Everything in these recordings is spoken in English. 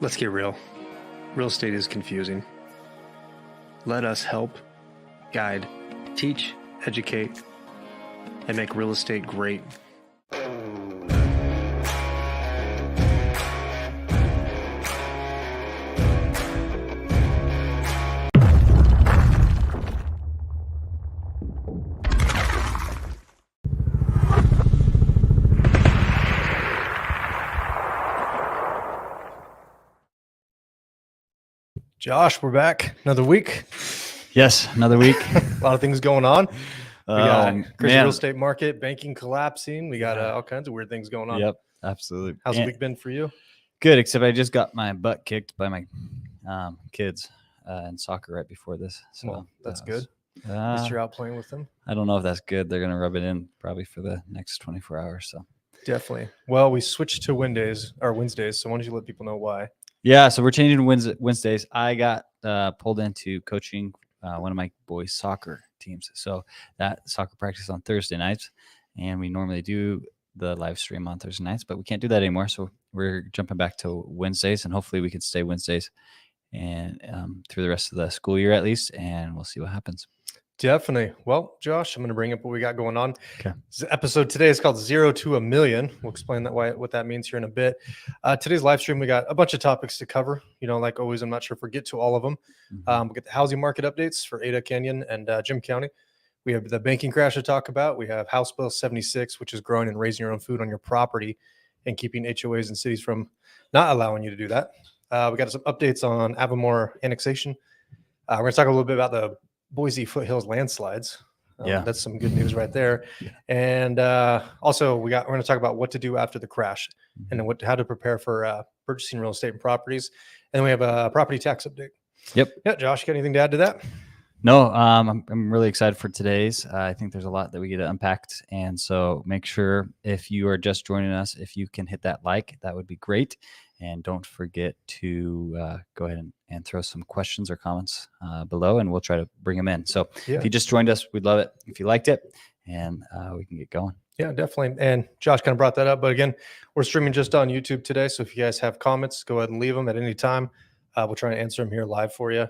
Let's get real. Real estate is confusing. Let us help, guide, teach, educate, and make real estate great. Josh, we're back. Another week. Yes, another week. A lot of things going on. We got crazy man. real estate market, banking collapsing. We got all kinds of weird things going on. Yep, absolutely. How's the week been for you? Good, except I just got my butt kicked by my kids in soccer right before this. So Well, that's good. At least you're out playing with them. I don't know if that's good. They're going to rub it in probably for the next 24 hours. So Definitely. Well, we switched to Wednesdays. So why don't you let people know why? yeah, so we're changing to Wednesdays. I got pulled into coaching one of my boys' soccer teams. So that soccer practice on Thursday nights, and we normally do the live stream on Thursday nights, but we can't do that anymore. So we're jumping back to Wednesdays, and hopefully we can stay Wednesdays and through the rest of the school year at least, and we'll see what happens. Definitely. Well, Josh, I'm going to bring up what we got going on. Okay. This episode today is called 0 to a Million. We'll explain what that means here in a bit. Today's live stream, we got a bunch of topics to cover. You know, like always, I'm not sure if we get to all of them. We'll get the housing market updates for Ada Canyon and Jim County. We have the banking crash to talk about. We have House Bill 76, which is growing and raising your own food on your property and keeping HOAs and cities from not allowing you to do that. We got some updates on Avanmore annexation. We're going to talk a little bit about the Boise Foothills landslides. Yeah, that's some good news right there. Yeah. And also we're going to talk about what to do after the crash and then how to prepare for purchasing real estate and properties. And then we have a property tax update. Yep. Yeah, Josh, got anything to add to that? No, I'm really excited for today's. I think there's a lot that we get to unpack, and so make sure if you are just joining us, if you can hit that like, that would be great. And don't forget to go ahead and throw some questions or comments below, and we'll try to bring them in. So if you just joined us, we'd love it if you liked it, and we can get going. Yeah, definitely. And Josh kind of brought that up, but again, we're streaming just on YouTube today. So if you guys have comments, go ahead and leave them at any time. We'll try to answer them here live for you.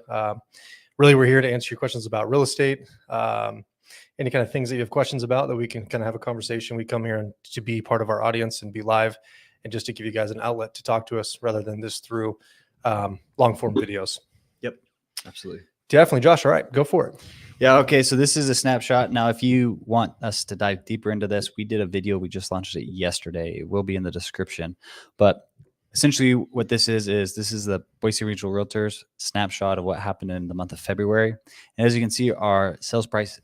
Really, we're here to answer your questions about real estate, any kind of things that you have questions about that we can kind of have a conversation. We come here to be part of our audience and be live, and just to give you guys an outlet to talk to us rather than this through long form videos. Yep, absolutely. Definitely. Josh, all right, go for it. Yeah, okay, so this is a snapshot. Now, if you want us to dive deeper into this, we did a video. We just launched it yesterday. It will be in the description. But essentially what this is the Boise Regional Realtors snapshot of what happened in the month of February. And as you can see, our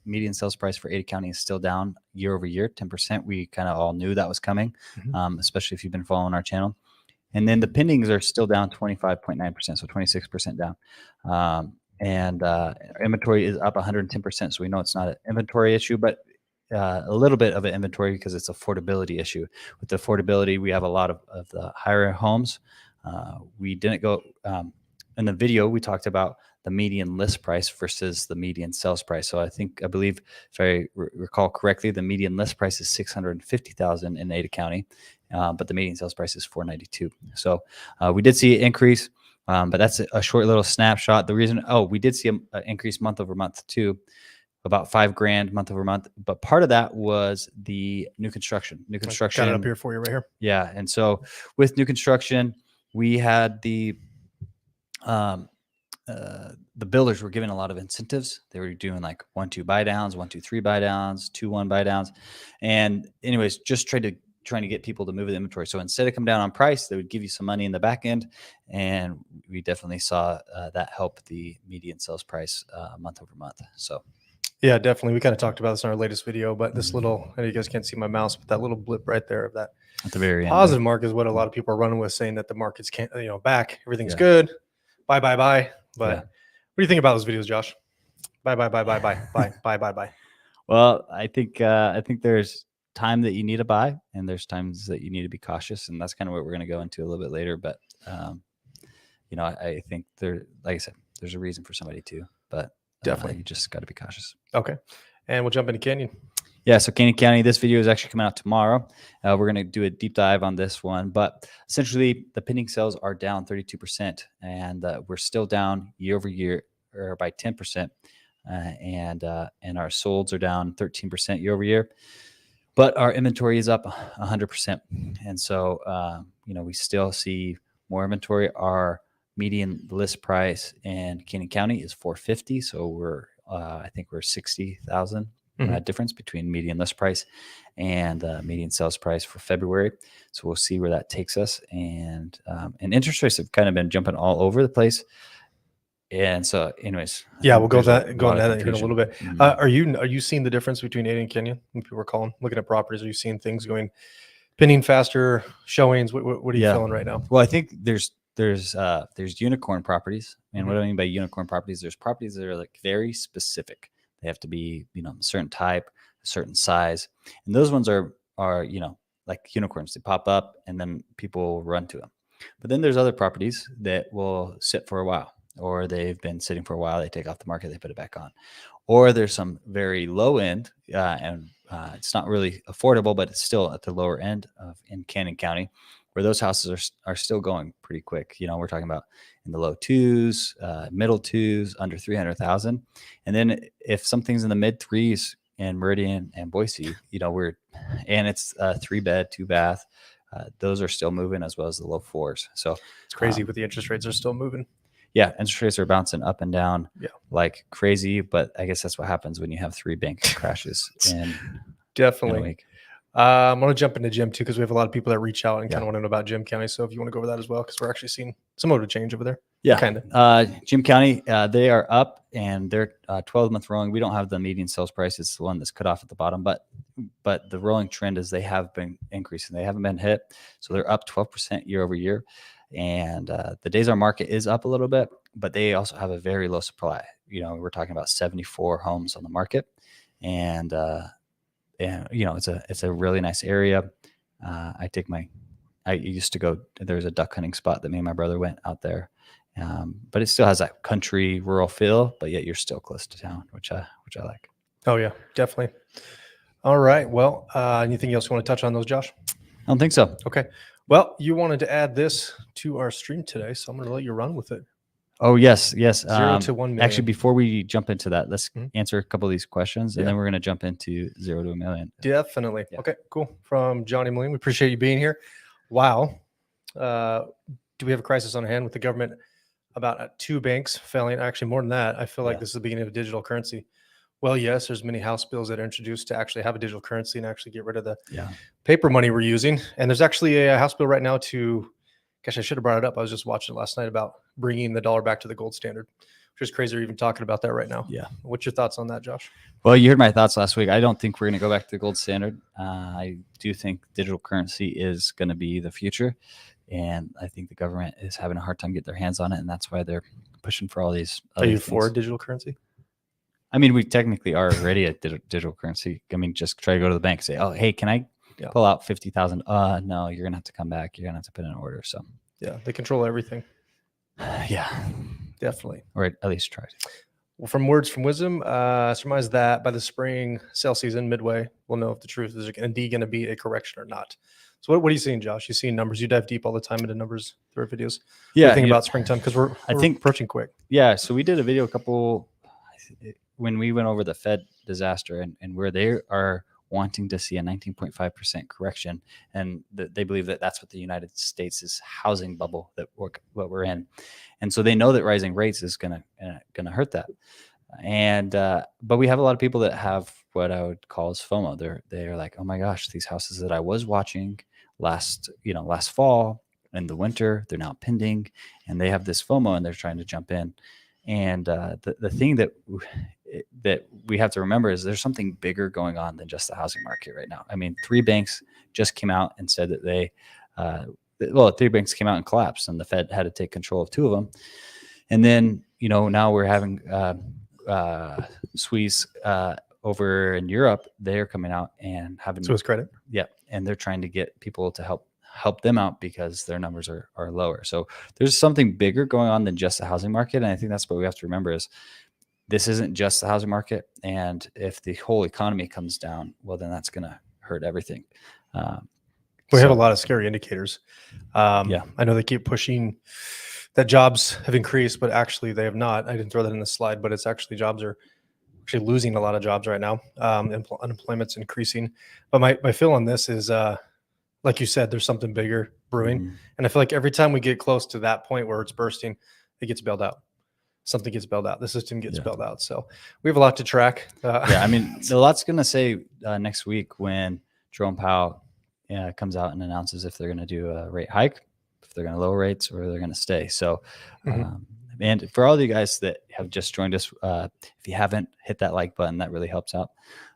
median sales price for Ada County is still down year over year, 10%. We kind of all knew that was coming, especially if you've been following our channel. And then the pendings are still down 25.9%, so 26% down. And inventory is up 110%. So we know it's not an inventory issue, but a little bit of an inventory because it's affordability issue. With the affordability, we have a lot of the higher homes. We didn't go in the video. We talked about the median list price versus the median sales price. So I believe, if I recall correctly, the median list price is $650,000 in Ada County, but the median sales price is $492,000. So we did see an increase, but that's a short little snapshot. The reason, we did see an increase month over month too. About $5,000 month over month, but part of that was the new construction. Got it up here for you right here. Yeah, and so with new construction, we had the builders were giving a lot of incentives. They were doing like 1-2 buy downs, 1-2-3 buy downs, 2-1 buy downs, and anyways, just trying to get people to move the inventory. So instead of come down on price, they would give you some money in the back end, and we definitely saw that help the median sales price month over month. So. Yeah, definitely. We kind of talked about this in our latest video, but this little, I know you guys can't see my mouse, but that little blip right there of that at the very positive end, mark is what a lot of people are running with, saying that the markets can't, back, everything's good. Buy. But what do you think about those videos, Josh? Buy. Well, I think there's time that you need to buy, and there's times that you need to be cautious, and that's kind of what we're going to go into a little bit later. But I think like I said, there's a reason for somebody to, but. Definitely. You just got to be cautious. Okay. And we'll jump into Canyon. Yeah, so Canyon County, this video is actually coming out tomorrow. We're going to do a deep dive on this one, but essentially the pending sales are down 32%, and we're still down year over year or by 10%, and our solds are down 13% year over year, but our inventory is up 100%, and so we still see more inventory. Our median list price in Canyon County is $450, so I think we're 60,000. Difference between median list price and median sales price for February. So we'll see where that takes us. And interest rates have kind of been jumping all over the place. And so, anyways, yeah, we'll go on that here in a little bit. Are you seeing the difference between Ada and Canyon when people are looking at properties? Are you seeing things going pending faster, showings? What are you feeling right now? Well, I think there's unicorn properties, and what I mean by unicorn properties, there's properties that are like very specific. They have to be, a certain type, a certain size. And those ones are like unicorns. They pop up and then people run to them. But then there's other properties that will sit for a while, or they've been sitting for a while. They take off the market, they put it back on. Or there's some very low end, and it's not really affordable, but it's still at the lower end in Canyon County, where those houses are still going pretty quick. We're talking about in the low twos, middle twos, under 300,000. And then if something's in the mid threes in Meridian and Boise, and it's a 3-bed, 2-bath, those are still moving, as well as the low fours. So it's crazy, but the interest rates are still moving. Yeah, interest rates are bouncing up and down like crazy, but I guess that's what happens when you have 3 bank crashes in definitely. In a week. I want to jump into Jim too, because we have a lot of people that reach out and kind of want to know about Jim County. So if you want to go over that as well, because we're actually seeing somewhat of a change over there. Yeah, kind of. Jim County, they are up, and they're 12-month rolling. We don't have the median sales price; it's the one that's cut off at the bottom. But the rolling trend is they have been increasing. They haven't been hit, so they're up 12% year over year. And the days on market is up a little bit, but they also have a very low supply. We're talking about 74 homes on the market, and it's a really nice area. I used to go. There's a duck hunting spot that me and my brother went out there, but it still has that country rural feel, but yet you're still close to town, which I like. Oh yeah, definitely. All right. Well, anything else you want to touch on those, Josh? I don't think so. Okay. Well, you wanted to add this to our stream today, so I'm going to let you run with it. Oh, yes. 0 to 1 million. Actually, before we jump into that, let's answer a couple of these questions, and then we're going to jump into 0 to 1 million. Definitely. Yeah. Okay, cool. From Johnny Moline, we appreciate you being here. Wow. Do we have a crisis on hand with the government about 2 banks failing? Actually, more than that. I feel like this is the beginning of a digital currency. Well, yes, there's many House bills that are introduced to actually have a digital currency and actually get rid of the paper money we're using. And there's actually a House bill right now gosh, I should have brought it up. I was just watching it last night about bringing the dollar back to the gold standard, which is crazy. We're even talking about that right now. Yeah. What's your thoughts on that, Josh? Well, you heard my thoughts last week. I don't think we're going to go back to the gold standard. I do think digital currency is going to be the future. And I think the government is having a hard time getting their hands on it. And that's why they're pushing for all these. Are you for digital currency? I mean, we technically are already a digital currency. I mean, just try to go to the bank and say, oh, hey, can I pull out 50,000? No, you're going to have to come back. You're going to have to put in an order. So, yeah, they control everything. Yeah, definitely. Or at least try to. Well, from words from wisdom, surmise that by the spring sale season, midway, we'll know if the truth is indeed going to be a correction or not. So what are you seeing, Josh? You seeing numbers? You dive deep all the time into numbers through our videos. Yeah. What do you think about springtime? Because we're approaching quick. Yeah. So we did a video when we went over the Fed disaster and where they are wanting to see a 19.5% correction. And they believe that that's what the United States' housing bubble what we're in. And so they know that rising rates is going to hurt that. And, but we have a lot of people that have what I would call as FOMO. They're like, oh my gosh, these houses that I was watching last fall in the winter, they're now pending, and they have this FOMO and they're trying to jump in. And the thing that we have to remember is there's something bigger going on than just the housing market right now. I mean, 3 banks just came out and said that 3 banks came out and collapsed, and the Fed had to take control of 2 of them. And then, now we're having Swiss over in Europe. They're coming out and having Swiss credit. Yeah. And they're trying to get people to help them out because their numbers are lower. So there's something bigger going on than just the housing market. And I think that's what we have to remember is this isn't just the housing market. And if the whole economy comes down, well, then that's going to hurt everything. We have a lot of scary indicators. Yeah. I know they keep pushing that jobs have increased, but actually they have not. I didn't throw that in the slide, but it's actually jobs are actually losing a lot of jobs right now. Unemployment's increasing. But my feel on this is, like you said, there's something bigger brewing. Mhm. And I feel like every time we get close to that point where it's bursting, it gets bailed out. Something gets bailed out. The system gets Yeah. bailed out. So we have a lot to track. Yeah, I mean, a lot's going to say next week when Jerome Powell comes out and announces if they're going to do a rate hike, if they're going to lower rates, or they're going to stay. So, and for all of you guys that have just joined us, if you haven't hit that like button, that really helps out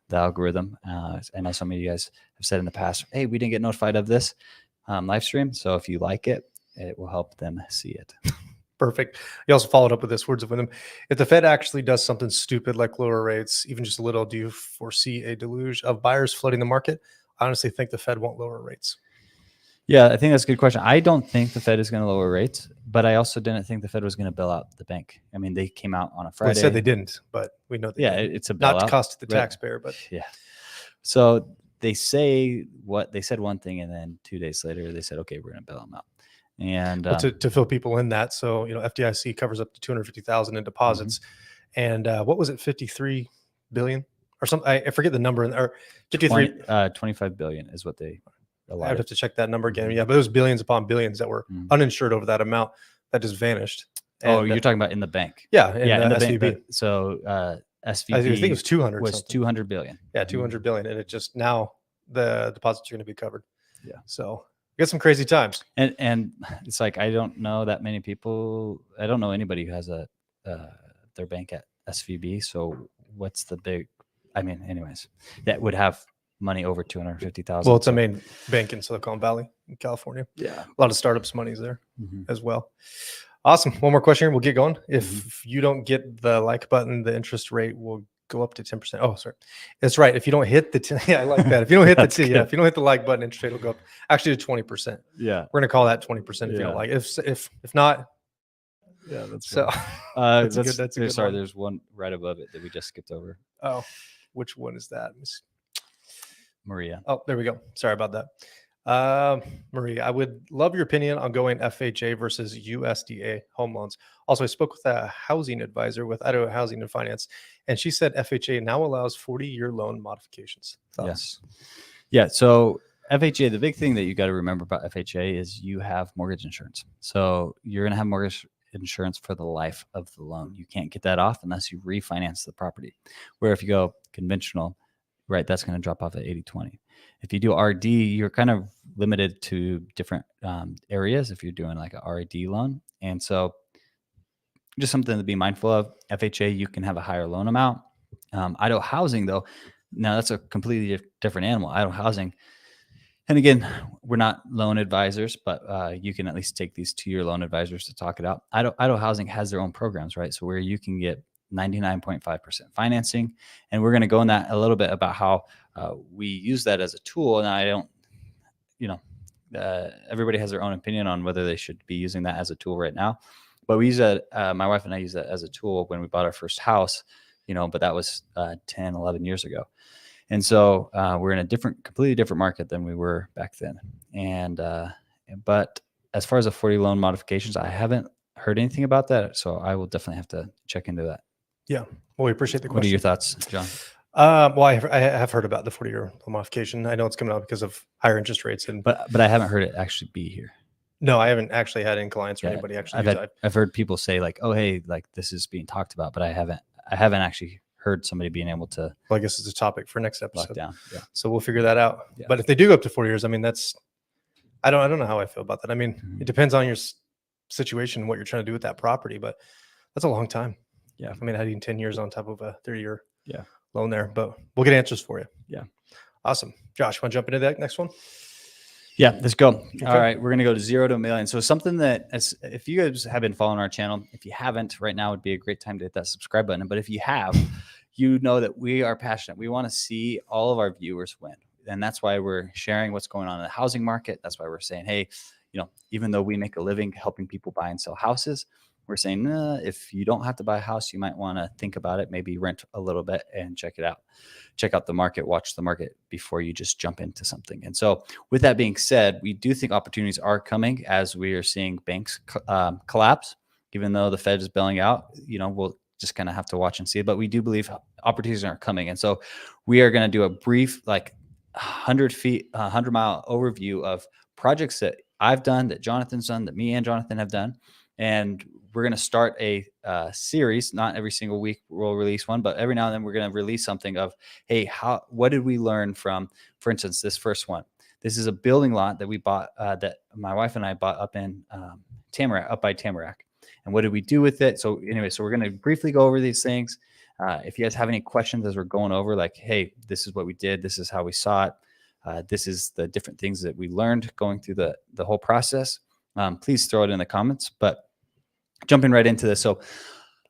the algorithm. I know some of you guys have said in the past, hey, we didn't get notified of this live stream. So if you like it, it will help them see it. Perfect. You also followed up with this words of wisdom. If the Fed actually does something stupid like lower rates, even just a little, do you foresee a deluge of buyers flooding the market? I honestly think the Fed won't lower rates. Yeah, I think that's a good question. I don't think the Fed is going to lower rates, but I also didn't think the Fed was going to bail out the bank. I mean, they came out on a Friday. Well, they said they didn't, but we know they did. It's a bailout. Not to cost the taxpayer, but yeah. So they said one thing, and then 2 days later they said, okay, we're going to bail them out. And to fill people in that, so FDIC covers up to 250,000 in deposits, and what was it, 53 billion or something? I forget the number, or 53. 25 billion is what they allowed. I'd have to check that number again. Yeah, but it was billions upon billions that were uninsured over that amount that just vanished. And you're talking about in the bank? Yeah, in the SVB. Bank. So SVB, I think it was 200. Was 200 billion. Yeah, 200 billion, and it just now the deposits are going to be covered. Yeah. So we got some crazy times. And it's like, I don't know that many people. I don't know anybody who has their bank at SVB. So what's the big? I mean, anyways, that would have money over 250,000. Well, it's a main bank in Silicon Valley, in California. Yeah, a lot of startups' money's there as well. Awesome. One more question here. We'll get going. If you don't get the like button, the interest rate will go up to 10%. Oh, sorry. That's right. If you don't hit the yeah, I like that. If you don't hit the if you don't hit the like button, interest rate will go up actually to 20%. Yeah. We're gonna call that 20% if you don't like it. If not, yeah, that's so that's good. That's a good. Sorry, there's one right above it that we just skipped over. Oh, which one is that? Maria. Oh, there we go. Sorry about that. Marie, I would love your opinion on going FHA versus USDA home loans. Also, I spoke with a housing advisor with Idaho Housing and Finance, and she said FHA now allows 40-year loan modifications. Yes. Yeah. So FHA, the big thing that you got to remember about FHA is you have mortgage insurance. So you're going to have mortgage insurance for the life of the loan. You can't get that off unless you refinance the property. Where if you go conventional, right, that's going to drop off at 80/20. If you do RD, you're kind of limited to different areas if you're doing like a RD loan. And so just something to be mindful of. FHA, you can have a higher loan amount. Idaho Housing, though, now that's a completely different animal. Idaho Housing, and again, we're not loan advisors, but you can at least take these to your loan advisors to talk it out. Idaho Housing has their own programs, right? So where you can get 99.5% financing. And we're going to go in that a little bit about how we use that as a tool. And I don't, everybody has their own opinion on whether they should be using that as a tool right now. But we use that, my wife and I use that as a tool when we bought our first house, but that was 10, 11 years ago. And so we're in a completely different market than we were back then. And, but as far as the 40 loan modifications, I haven't heard anything about that. So I will definitely have to check into that. Yeah. Well, we appreciate the question. What are your thoughts, John? Well, I have heard about the 40-year modification. I know it's coming out because of higher interest rates, but I haven't heard it actually be here. No, I haven't actually had any clients or anybody actually. I've heard people say like, "Oh, hey, like this is being talked about," but I haven't actually heard somebody being able to. Well, I guess it's a topic for next episode. Lock down. Yeah. So we'll figure that out. Yeah. But if they do go up to 4 years, I mean, I don't know how I feel about that. I mean, it depends on your situation and what you're trying to do with that property, but that's a long time. Yeah. I mean, adding 10 years on top of a 30-year loan there, but we'll get answers for you. Yeah. Awesome. Josh, want to jump into that next one? Yeah, let's go. Okay. All right. We're going to go to 0 to $1 million. So something that, if you guys have been following our channel, if you haven't, right now would be a great time to hit that subscribe button. But if you have, you know that we are passionate. We want to see all of our viewers win. And that's why we're sharing what's going on in the housing market. That's why we're saying, hey, even though we make a living helping people buy and sell houses, we're saying if you don't have to buy a house, you might want to think about it, maybe rent a little bit and check it out. Check out the market, watch the market before you just jump into something. And so with that being said, we do think opportunities are coming as we are seeing banks collapse. Even though the Fed is bailing out, we'll just kind of have to watch and see. But we do believe opportunities are coming. And so we are going to do a brief, 100-mile overview of projects that I've done, that Jonathan's done, that me and Jonathan have done. And we're going to start a series. Not every single week we'll release one, but every now and then we're going to release something of, hey, what did we learn from, for instance, this first one? This is a building lot that we bought, that my wife and I bought up in Tamarack, up by Tamarack. And what did we do with it? So anyway, so we're going to briefly go over these things. If you guys have any questions as we're going over, like, hey, this is what we did, this is how we saw it, this is the different things that we learned going through the whole process, please throw it in the comments. But jumping right into this, so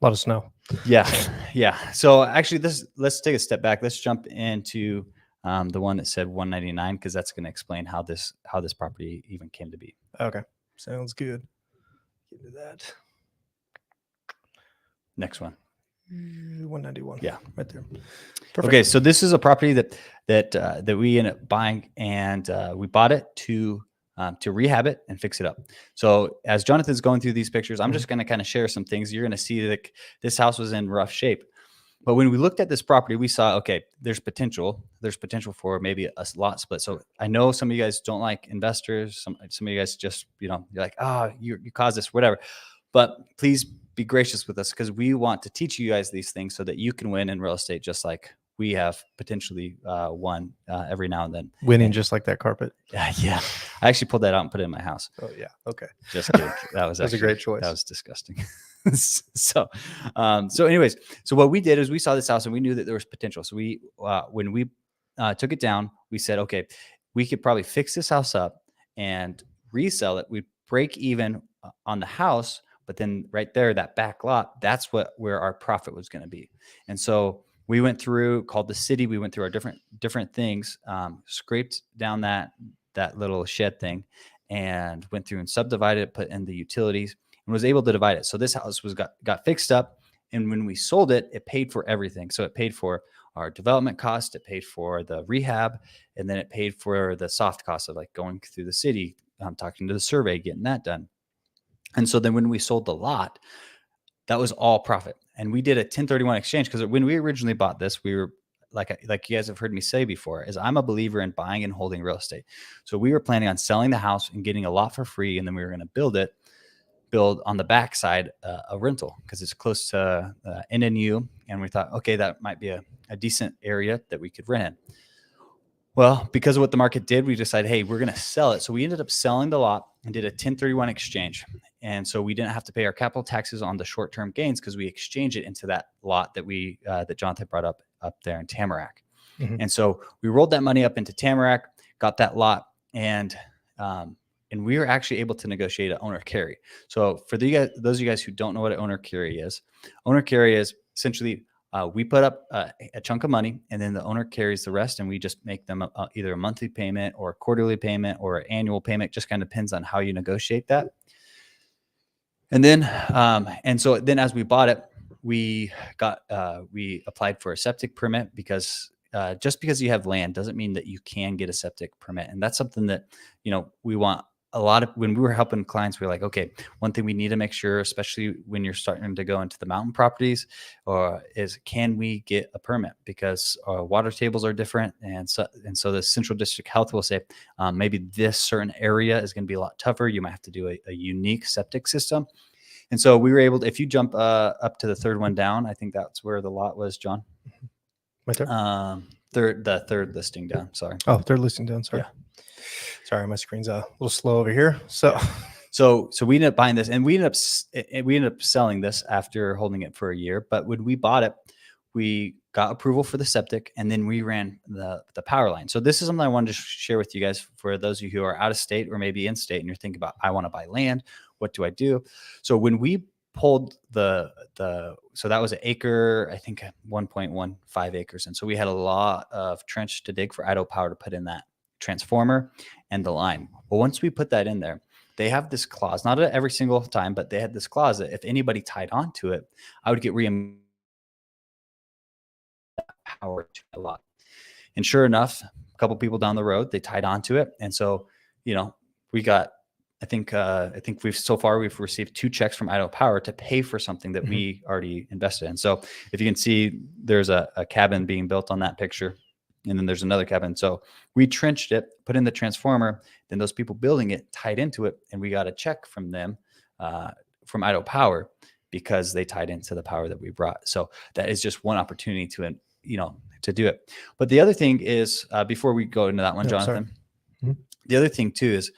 let us know. Yeah. So actually, let's take a step back. Let's jump into the one that said 199, because that's going to explain how this property even came to be. Okay, sounds good. Get to that. Next one. 191. Yeah, right there. Perfect. Okay, so this is a property that we ended up buying, and we bought it to rehab it and fix it up. So as Jonathan's going through these pictures, I'm just going to kind of share some things. You're going to see that this house was in rough shape. But when we looked at this property, we saw, okay, there's potential. There's potential for maybe a lot split. So I know some of you guys don't like investors. Some of you guys just, you're like, you caused this, whatever. But please be gracious with us, because we want to teach you guys these things so that you can win in real estate, just like we have potentially won every now and then. Winning just like that carpet. Yeah. I actually pulled that out and put it in my house. Oh, yeah. Okay. Just kidding. That was a great choice. That was disgusting. So anyways, so what we did is we saw this house and we knew that there was potential. So we, when we took it down, we said, okay, we could probably fix this house up and resell it. We'd break even on the house, but then right there, that back lot, that's where our profit was going to be. And so we went through, called the city. We went through our different things, scraped down that little shed thing, and went through and subdivided it, put in the utilities, and was able to divide it. So this house got fixed up, and when we sold it, it paid for everything. So it paid for our development cost, it paid for the rehab, and then it paid for the soft cost of like going through the city, talking to the survey, getting that done. And so then when we sold the lot, that was all profit. And we did a 1031 exchange, because when we originally bought this, we were like you guys have heard me say before, is I'm a believer in buying and holding real estate. So we were planning on selling the house and getting a lot for free, and then we were going to build on the backside a rental, because it's close to NNU, and we thought, okay, that might be a decent area that we could rent in. Well, because of what the market did, we decided, hey, we're going to sell it. So we ended up selling the lot and did a 1031 exchange. And so we didn't have to pay our capital taxes on the short-term gains, because we exchanged it into that lot that that Jonathan brought up there in Tamarack. Mm-hmm. And so we rolled that money up into Tamarack, got that lot, and we were actually able to negotiate an owner carry. So for those of you guys who don't know what an owner carry is essentially we put up a chunk of money, and then the owner carries the rest, and we just make them either a monthly payment or a quarterly payment or an annual payment. Just kind of depends on how you negotiate that. And then, and so then as we bought it, we applied for a septic permit, because just because you have land doesn't mean that you can get a septic permit. And that's something that, we want a lot of. When we were helping clients, we were like, okay, one thing we need to make sure, especially when you're starting to go into the mountain properties, is can we get a permit? Because water tables are different. And so the Central District Health will say, maybe this certain area is going to be a lot tougher. You might have to do a unique septic system. And so we were able to, if you jump up to the third one down, I think that's where the lot was, John. Right there. The third listing down. Sorry. Oh, third listing down. Sorry. Yeah. Sorry, my screen's a little slow over here. So we ended up buying this, and we ended up selling this after holding it for a year. But when we bought it, we got approval for the septic, and then we ran the power line. So this is something I wanted to share with you guys, for those of you who are out of state or maybe in state, and you're thinking about, I want to buy land. What do I do? So when we pulled so that was an acre, I think 1.15 acres. And so we had a lot of trench to dig for Idaho Power to put in that transformer and the line. Well, once we put that in there, they have this clause, not at every single time, but they had this clause that if anybody tied onto it, I would get reimbursed power to a lot. And sure enough, a couple people down the road, they tied onto it. And so, we got, I think we've received 2 checks from Idaho Power to pay for something that we already invested in. So if you can see, there's a cabin being built on that picture. And then there's another cabin. So we trenched it, put in the transformer, then those people building it tied into it. And we got a check from them, from Idaho Power, because they tied into the power that we brought. So that is just one opportunity to do it. But the other thing is, before we go into that one, Jonathan, the other thing too is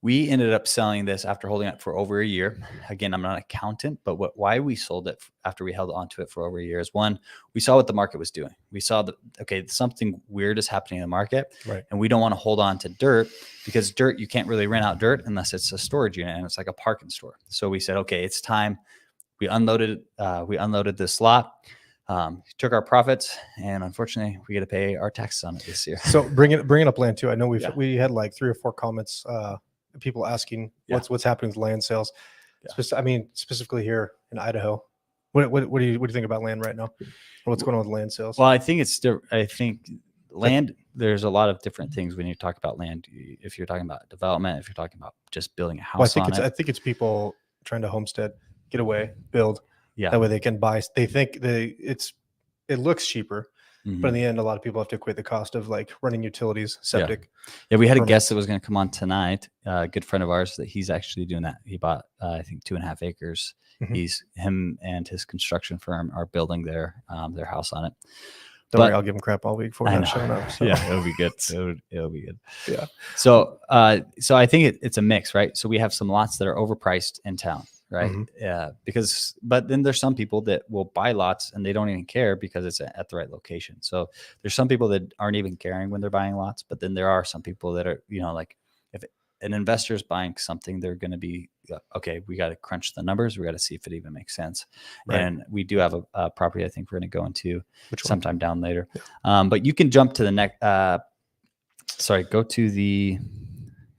we ended up selling this after holding it for over a year. Again, I'm not an accountant, but why we sold it after we held onto it for over a year is, one, we saw what the market was doing. We saw that, okay, something weird is happening in the market, right? And we don't want to hold on to dirt, because dirt, you can't really rent out dirt unless it's a storage unit and it's like a parking store. So we said, okay, it's time. We unloaded this lot. Took our profits, and unfortunately, we got to pay our taxes on it this year. So bringing up land too. I know we had like 3 or 4 comments, people asking what's happening with land sales. Yeah. Specifically here in Idaho. What do you think about land right now? What's going on with land sales? Well, I think land. There's a lot of different things when you talk about land. If you're talking about development, if you're talking about just building a house, I think it's people trying to homestead, get away, build. Yeah. That way they can buy. They think it looks cheaper, but in the end, a lot of people have to equate the cost of like running utilities, septic. Yeah, we had a guest that was going to come on tonight. A good friend of ours that he's actually doing that. He bought, I think, 2.5 acres. Him and his construction firm are building their house on it. Don't worry, I'll give him crap all week for not showing up. So. Yeah, it'll be good. It'll be good. Yeah. So I think it's a mix, right? So we have some lots that are overpriced in town. Right. Yeah. But then there's some people that will buy lots and they don't even care because it's at the right location. So there's some people that aren't even caring when they're buying lots, but then there are some people that are, like if an investor is buying something, they're going to be, okay, we got to crunch the numbers. We got to see if it even makes sense. Right. And we do have a property I think we're going to go into sometime down later. Yeah. But you can jump to the next, go to the,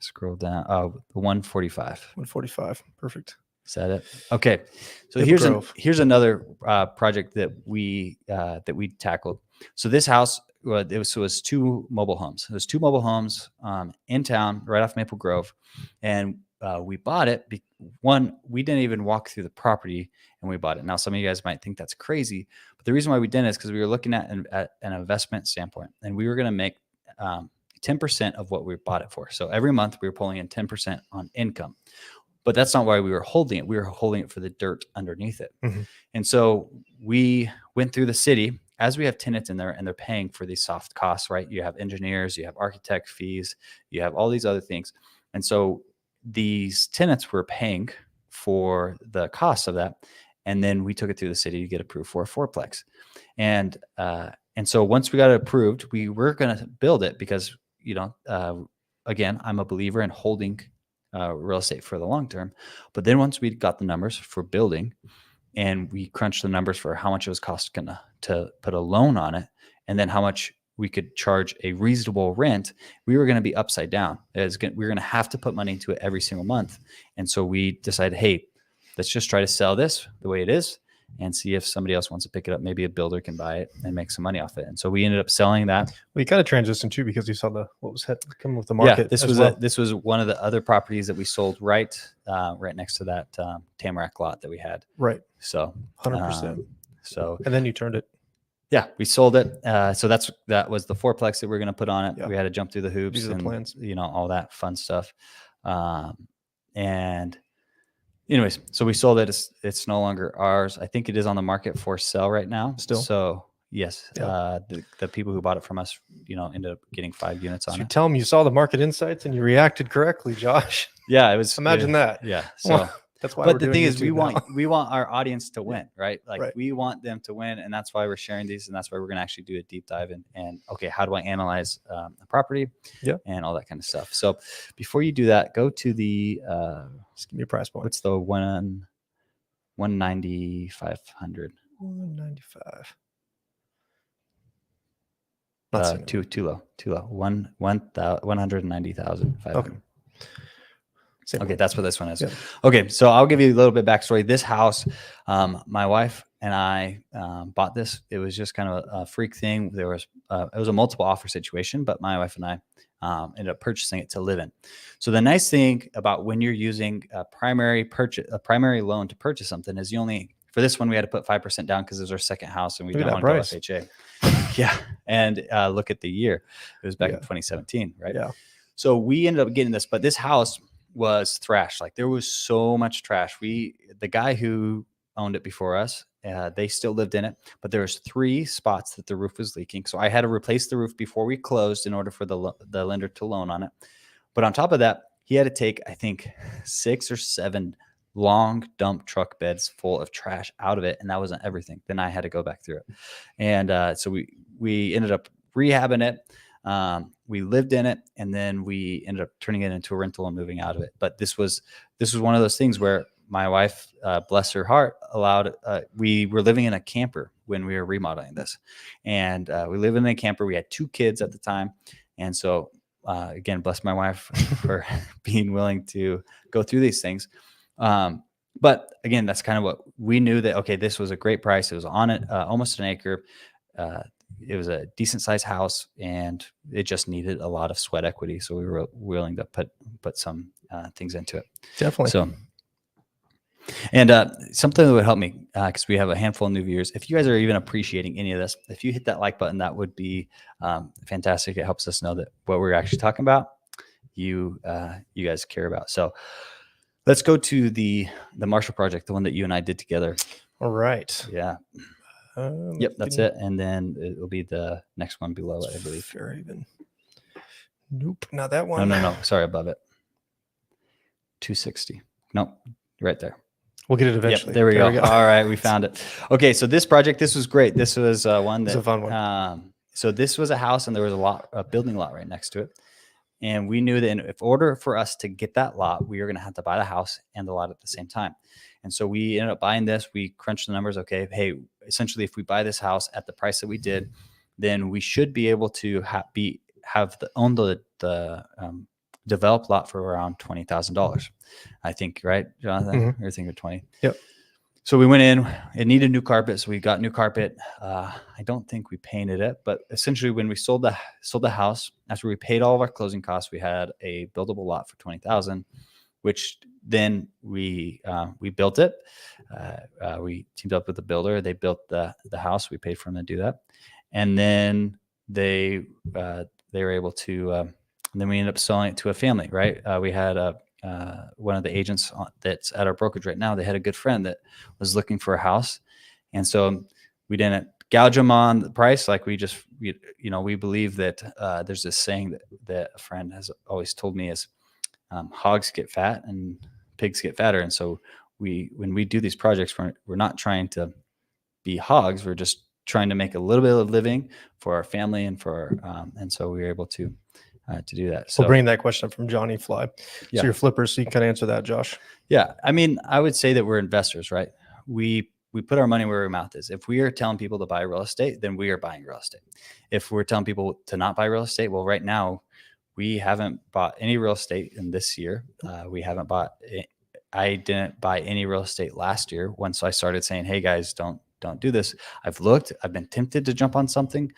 scroll down. The 145. 145. Perfect. Is that it? Okay. So here's another project that we tackled. So this house, it was 2 mobile homes. It was 2 mobile homes in town, right off Maple Grove, and we bought it. We didn't even walk through the property, and we bought it. Now, some of you guys might think that's crazy, but the reason why we didn't is because we were looking at an investment standpoint, and we were going to make 10% of what we bought it for. So every month we were pulling in 10% on income. But that's not why we were holding it. We were holding it for the dirt underneath it. And so we went through the city, as we have tenants in there, and they're paying for these soft costs, right? You have engineers, you have architect fees, you have all these other things. And so these tenants were paying for the cost of that. And then we took it through the city to get approved for a fourplex. And so once we got it approved, we were going to build it because, again, I'm a believer in holding real estate for the long term. But then once we got the numbers for building and we crunched the numbers for how much it was costing to put a loan on it, and then how much we could charge a reasonable rent, we were going to be upside down. We were going to have to put money into it every single month. And so we decided, hey, let's just try to sell this the way it is and see if somebody else wants to pick it up. Maybe a builder can buy it and make some money off it. And so we ended up selling that. Well, you kind of transitioned too, because you saw what was coming with the market. Yeah, this was one of the other properties that we sold right next to that Tamarack lot that we had. Right. So 100%. And then you turned it. Yeah, we sold it. So that was the fourplex that we were going to put on it. Yeah. We had to jump through the hoops. These are the plans. All that fun stuff. And anyways, so we sold it. It's no longer ours. I think it is on the market for sale right now. Still. So yes, the people who bought it from us, ended up getting 5 units on it. Tell them you saw the market insights and you reacted correctly, Josh. Yeah, it was. Imagine that. Yeah. So that's why. But the thing is, we want our audience to win, right? Like right. We want them to win, and that's why we're sharing these, and that's why we're going to actually do a deep dive and okay, how do I analyze a property? Yeah, and all that kind of stuff. So before you do that, go to the. Just give me a price point. What's the 195,500? 195. Too low. 190,500. Okay. Same Okay, one. that's what this one is. Yeah. Okay, so I'll give you a little bit backstory. This house, my wife and I bought this. It was just kind of a freak thing. It was a multiple offer situation, but my wife and I ended up purchasing it to live in. So the nice thing about when you're using a primary loan to purchase something is you only, for this one we had to put 5% down because it was our second house and we Look at didn't that want to go FHA. Yeah, and look at the year. It was back in 2017, right? Yeah. So we ended up getting this, but this house was thrashed. Like there was so much trash. The guy who owned it before us, they still lived in it, but there was 3 spots that the roof was leaking. So I had to replace the roof before we closed in order for the lender to loan on it. But on top of that, he had to take, I think, 6 or 7 long dump truck beds full of trash out of it. And that wasn't everything. Then I had to go back through it. And so we ended up rehabbing it. We lived in it, and then we ended up turning it into a rental and moving out of it. But this was one of those things where my wife, bless her heart, we were living in a camper when we were remodeling this, and we lived in a camper. We had 2 kids at the time, and so again, bless my wife for being willing to go through these things. But again, that's kind of what we knew, that okay, this was a great price. It was on it, almost an acre. It was a decent sized house, and it just needed a lot of sweat equity. So we were willing to put some things into it. Definitely. So, and something that would help me, because we have a handful of new viewers. If you guys are even appreciating any of this, if you hit that like button, that would be fantastic. It helps us know that what we're actually talking about, you guys care about. So let's go to the Marshall project, the one that you and I did together. All right. Yeah. Yep, that's it. And then it'll be the next one below it, I believe. Fairhaven. Nope, not that one. No. Sorry, above it. 260. Nope, right there. We'll get it eventually. Yep, there we go. All right, we found it. Okay, so this project, this was great. This was one that. It's a fun one. So this was a house, and there was a building lot right next to it. And we knew that in order for us to get that lot, we were going to have to buy the house and the lot at the same time. And so we ended up buying this. We crunched the numbers. Okay, hey, essentially, if we buy this house at the price that we did, then we should be able to own the developed lot for around $20,000. I think, right, Jonathan? Mm-hmm. You're thinking 20. Yep. So we went in. It needed new carpet, so we got new carpet. I don't think we painted it, but essentially, when we sold the house, after we paid all of our closing costs, we had a buildable lot for $20,000, which then we built it. We teamed up with the builder. They built the house. We paid for them to do that, and then they were able to. And then we ended up selling it to a family. Right? We had one of the agents that's at our brokerage right now. They had a good friend that was looking for a house, and so we didn't gouge them on the price. Like we believe that there's this saying that a friend has always told me is hogs get fat and pigs get fatter. And so when we do these projects, we're not trying to be hogs. We're just trying to make a little bit of living for our family and and so we were able to do that. So we'll bring that question up from Johnny Fly. Yeah. So you're flippers, so you can kind of answer that, Josh. Yeah. I mean, I would say that we're investors, right? We put our money where our mouth is. If we are telling people to buy real estate, then we are buying real estate. If we're telling people to not buy real estate, well, right now we haven't bought any real estate in this year. I didn't buy any real estate last year. Once I started saying, hey guys, don't do this. I've been tempted to jump on something,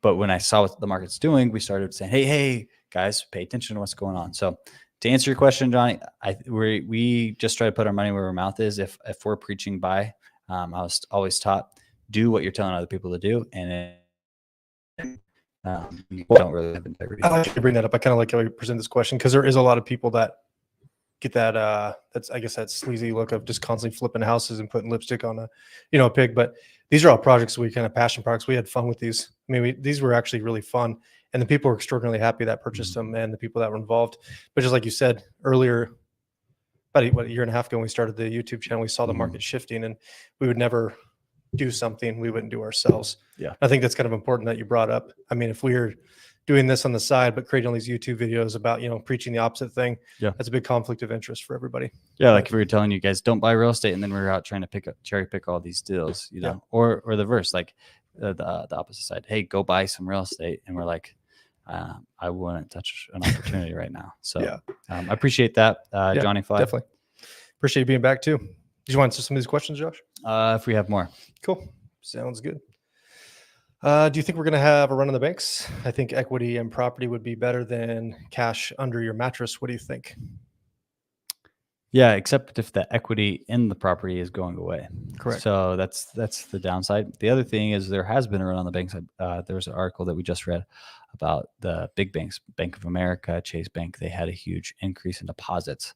but when I saw what the market's doing, we started saying, hey guys, pay attention to what's going on. So to answer your question, Johnny, we just try to put our money where our mouth is. If we're preaching buy, I was always taught, do what you're telling other people to do, and you don't really have integrity. I like to bring that up. I kind of like how you present this question, because there is a lot of people that get that I guess that sleazy look of just constantly flipping houses and putting lipstick on a pig. But these are all projects we kind of passion projects. We had fun with these. I mean, these were actually really fun, and the people were extraordinarily happy that purchased them, and the people that were involved. But just like you said earlier, about a year and a half ago when we started the YouTube channel, we saw the market shifting, and we would never do something we wouldn't do ourselves. Yeah. I think that's kind of important that you brought up. I mean, if we were doing this on the side, but creating all these YouTube videos about, preaching the opposite thing, that's a big conflict of interest for everybody. Yeah. Like if we were telling you guys, don't buy real estate, and then we were out trying to cherry pick all these deals, or the verse, like the opposite side, hey, go buy some real estate. And we're like, I wouldn't touch an opportunity right now. So Yeah. I appreciate that, Yeah, Johnny Fly. definitely. Appreciate you being back too. Did you want to answer some of these questions, Josh? If we have more. Cool. Sounds good. Do you think we're going to have a run on the banks? I think equity and property would be better than cash under your mattress. What do you think? Yeah, except if the equity in the property is going away. Correct. So that's the downside. The other thing is there has been a run on the banks. There was an article that we just read about the big banks, Bank of America, Chase Bank. They had a huge increase in deposits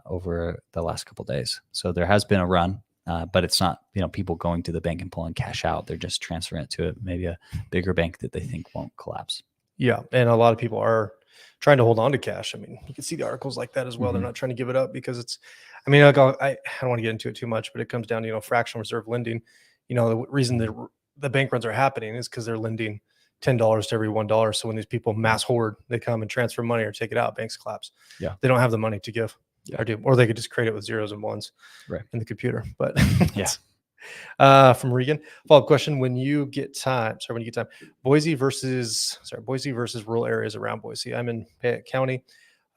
over the last couple of days. So there has been a run, but it's not people going to the bank and pulling cash out. They're just transferring it to maybe a bigger bank that they think won't collapse. Yeah, and a lot of people are trying to hold on to cash. I mean, you can see the articles like that as well. They're not trying to give it up because it's, I mean, I don't want to get into it too much, but it comes down to, fractional reserve lending. The reason the bank runs are happening is because they're lending $10 to every $1. So when these people mass hoard, they come and transfer money or take it out, banks collapse. Yeah. They don't have the money to give. Yeah. Or they could just create it with zeros and ones in the computer. But yeah. From Regan, follow-up question: when you get time, Boise versus rural areas around Boise. I'm in Fayette County.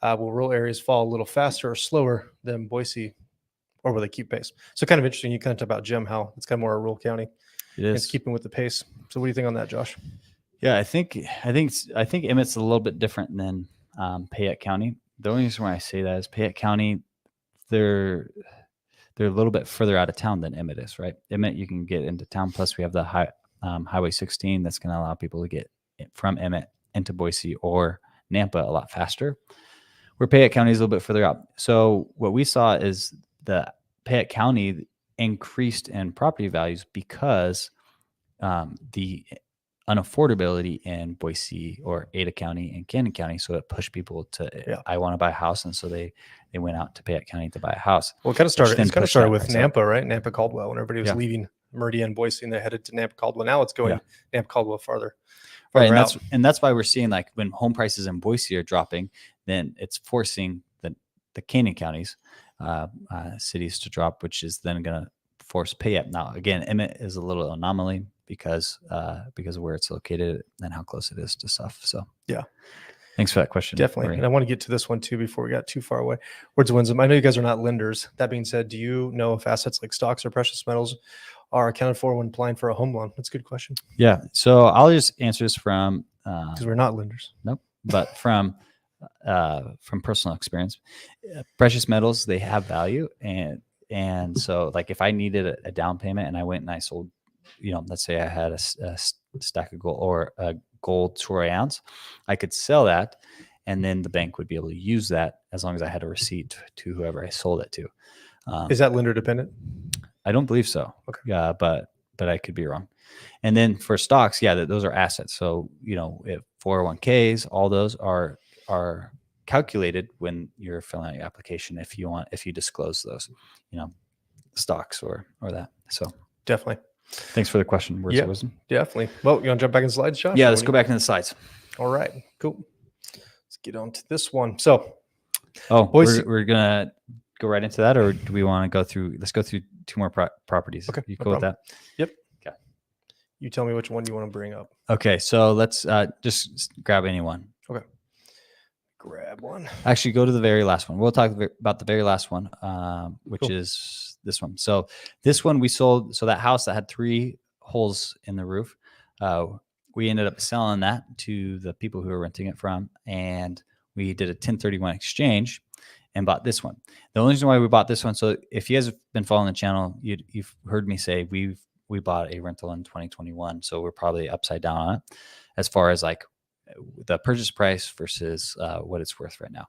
Will rural areas fall a little faster or slower than Boise, or will they keep pace? So kind of interesting. You kind of talk about Jim, how it's kind of more a rural county. It is. It's keeping with the pace. So what do you think on that, Josh? Yeah, I think Emmett's a little bit different than Fayette County. The only reason why I say that is Fayette County, they're a little bit further out of town than Emmett is, right? Emmett, you can get into town. Plus, we have the Highway 16 that's going to allow people to get from Emmett into Boise or Nampa a lot faster. Where Fayette County is a little bit further out. So what we saw is the Fayette County increased in property values because the unaffordability in Boise or Ada County and Cannon County. So it pushed people to, I want to buy a house. And so they went out to Fayette County to buy a house. Well, it kind of started with Nampa, right? Nampa Caldwell, when everybody was leaving Meridian, Boise, and they headed to Nampa Caldwell. Now it's going Nampa Caldwell farther. Right. And that's why we're seeing, like, when home prices in Boise are dropping, then it's forcing the Canyon counties, cities to drop, which is then going to force Fayette. Now, again, Emmett is a little anomaly because of where it's located and how close it is to stuff. So thanks for that question. Definitely. Marie. And I want to get to this one too before we got too far away. Words of wisdom. I know you guys are not lenders. That being said, do you know if assets like stocks or precious metals are accounted for when applying for a home loan? That's a good question. Yeah. So I'll just answer this from because we're not lenders. Nope. But from personal experience, precious metals, they have value, and so, like, if I needed a down payment and I went and I sold, let's say I had a stack of gold or a gold troy ounce, I could sell that, and then the bank would be able to use that as long as I had a receipt to whoever I sold it to. Is that lender dependent? I don't believe so. Okay. Yeah, but I could be wrong. And then for stocks, those are assets. So, if 401ks, all those are calculated when you're filling out your application, if you disclose those, stocks or that. So definitely. Thanks for the question. Words of wisdom. Definitely. Well, you want to jump back in the slides, Josh? Yeah, let's go back into the slides. All right, cool. Let's get on to this one. So, we're gonna go right into that, or do we want to go through? Let's go through two more properties. Okay, you cool with that? Yep. Okay. You tell me which one you want to bring up. Okay, so let's just grab any one. Okay. Grab one. Actually, go to the very last one. We'll talk about the very last one, which is this one. So this one we sold. So that house that had 3 holes in the roof, we ended up selling that to the people who were renting it from, and we did a 1031 exchange and bought this one. The only reason why we bought this one, so if you guys have been following the channel, you've heard me say we bought a rental in 2021, so we're probably upside down on it as far as like the purchase price versus what it's worth right now.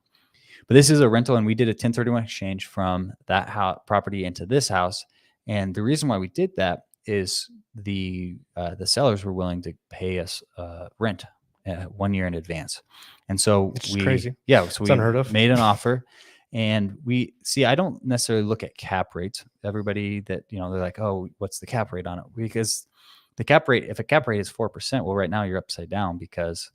But this is a rental, and we did a 1031 exchange from that property into this house. And the reason why we did that is the sellers were willing to pay us rent 1 year in advance. And so crazy. Yeah, so it's unheard of. Made an offer. And I don't necessarily look at cap rates. Everybody that, they're like, oh, what's the cap rate on it? Because the cap rate, if a cap rate is 4%, well, right now you're upside down because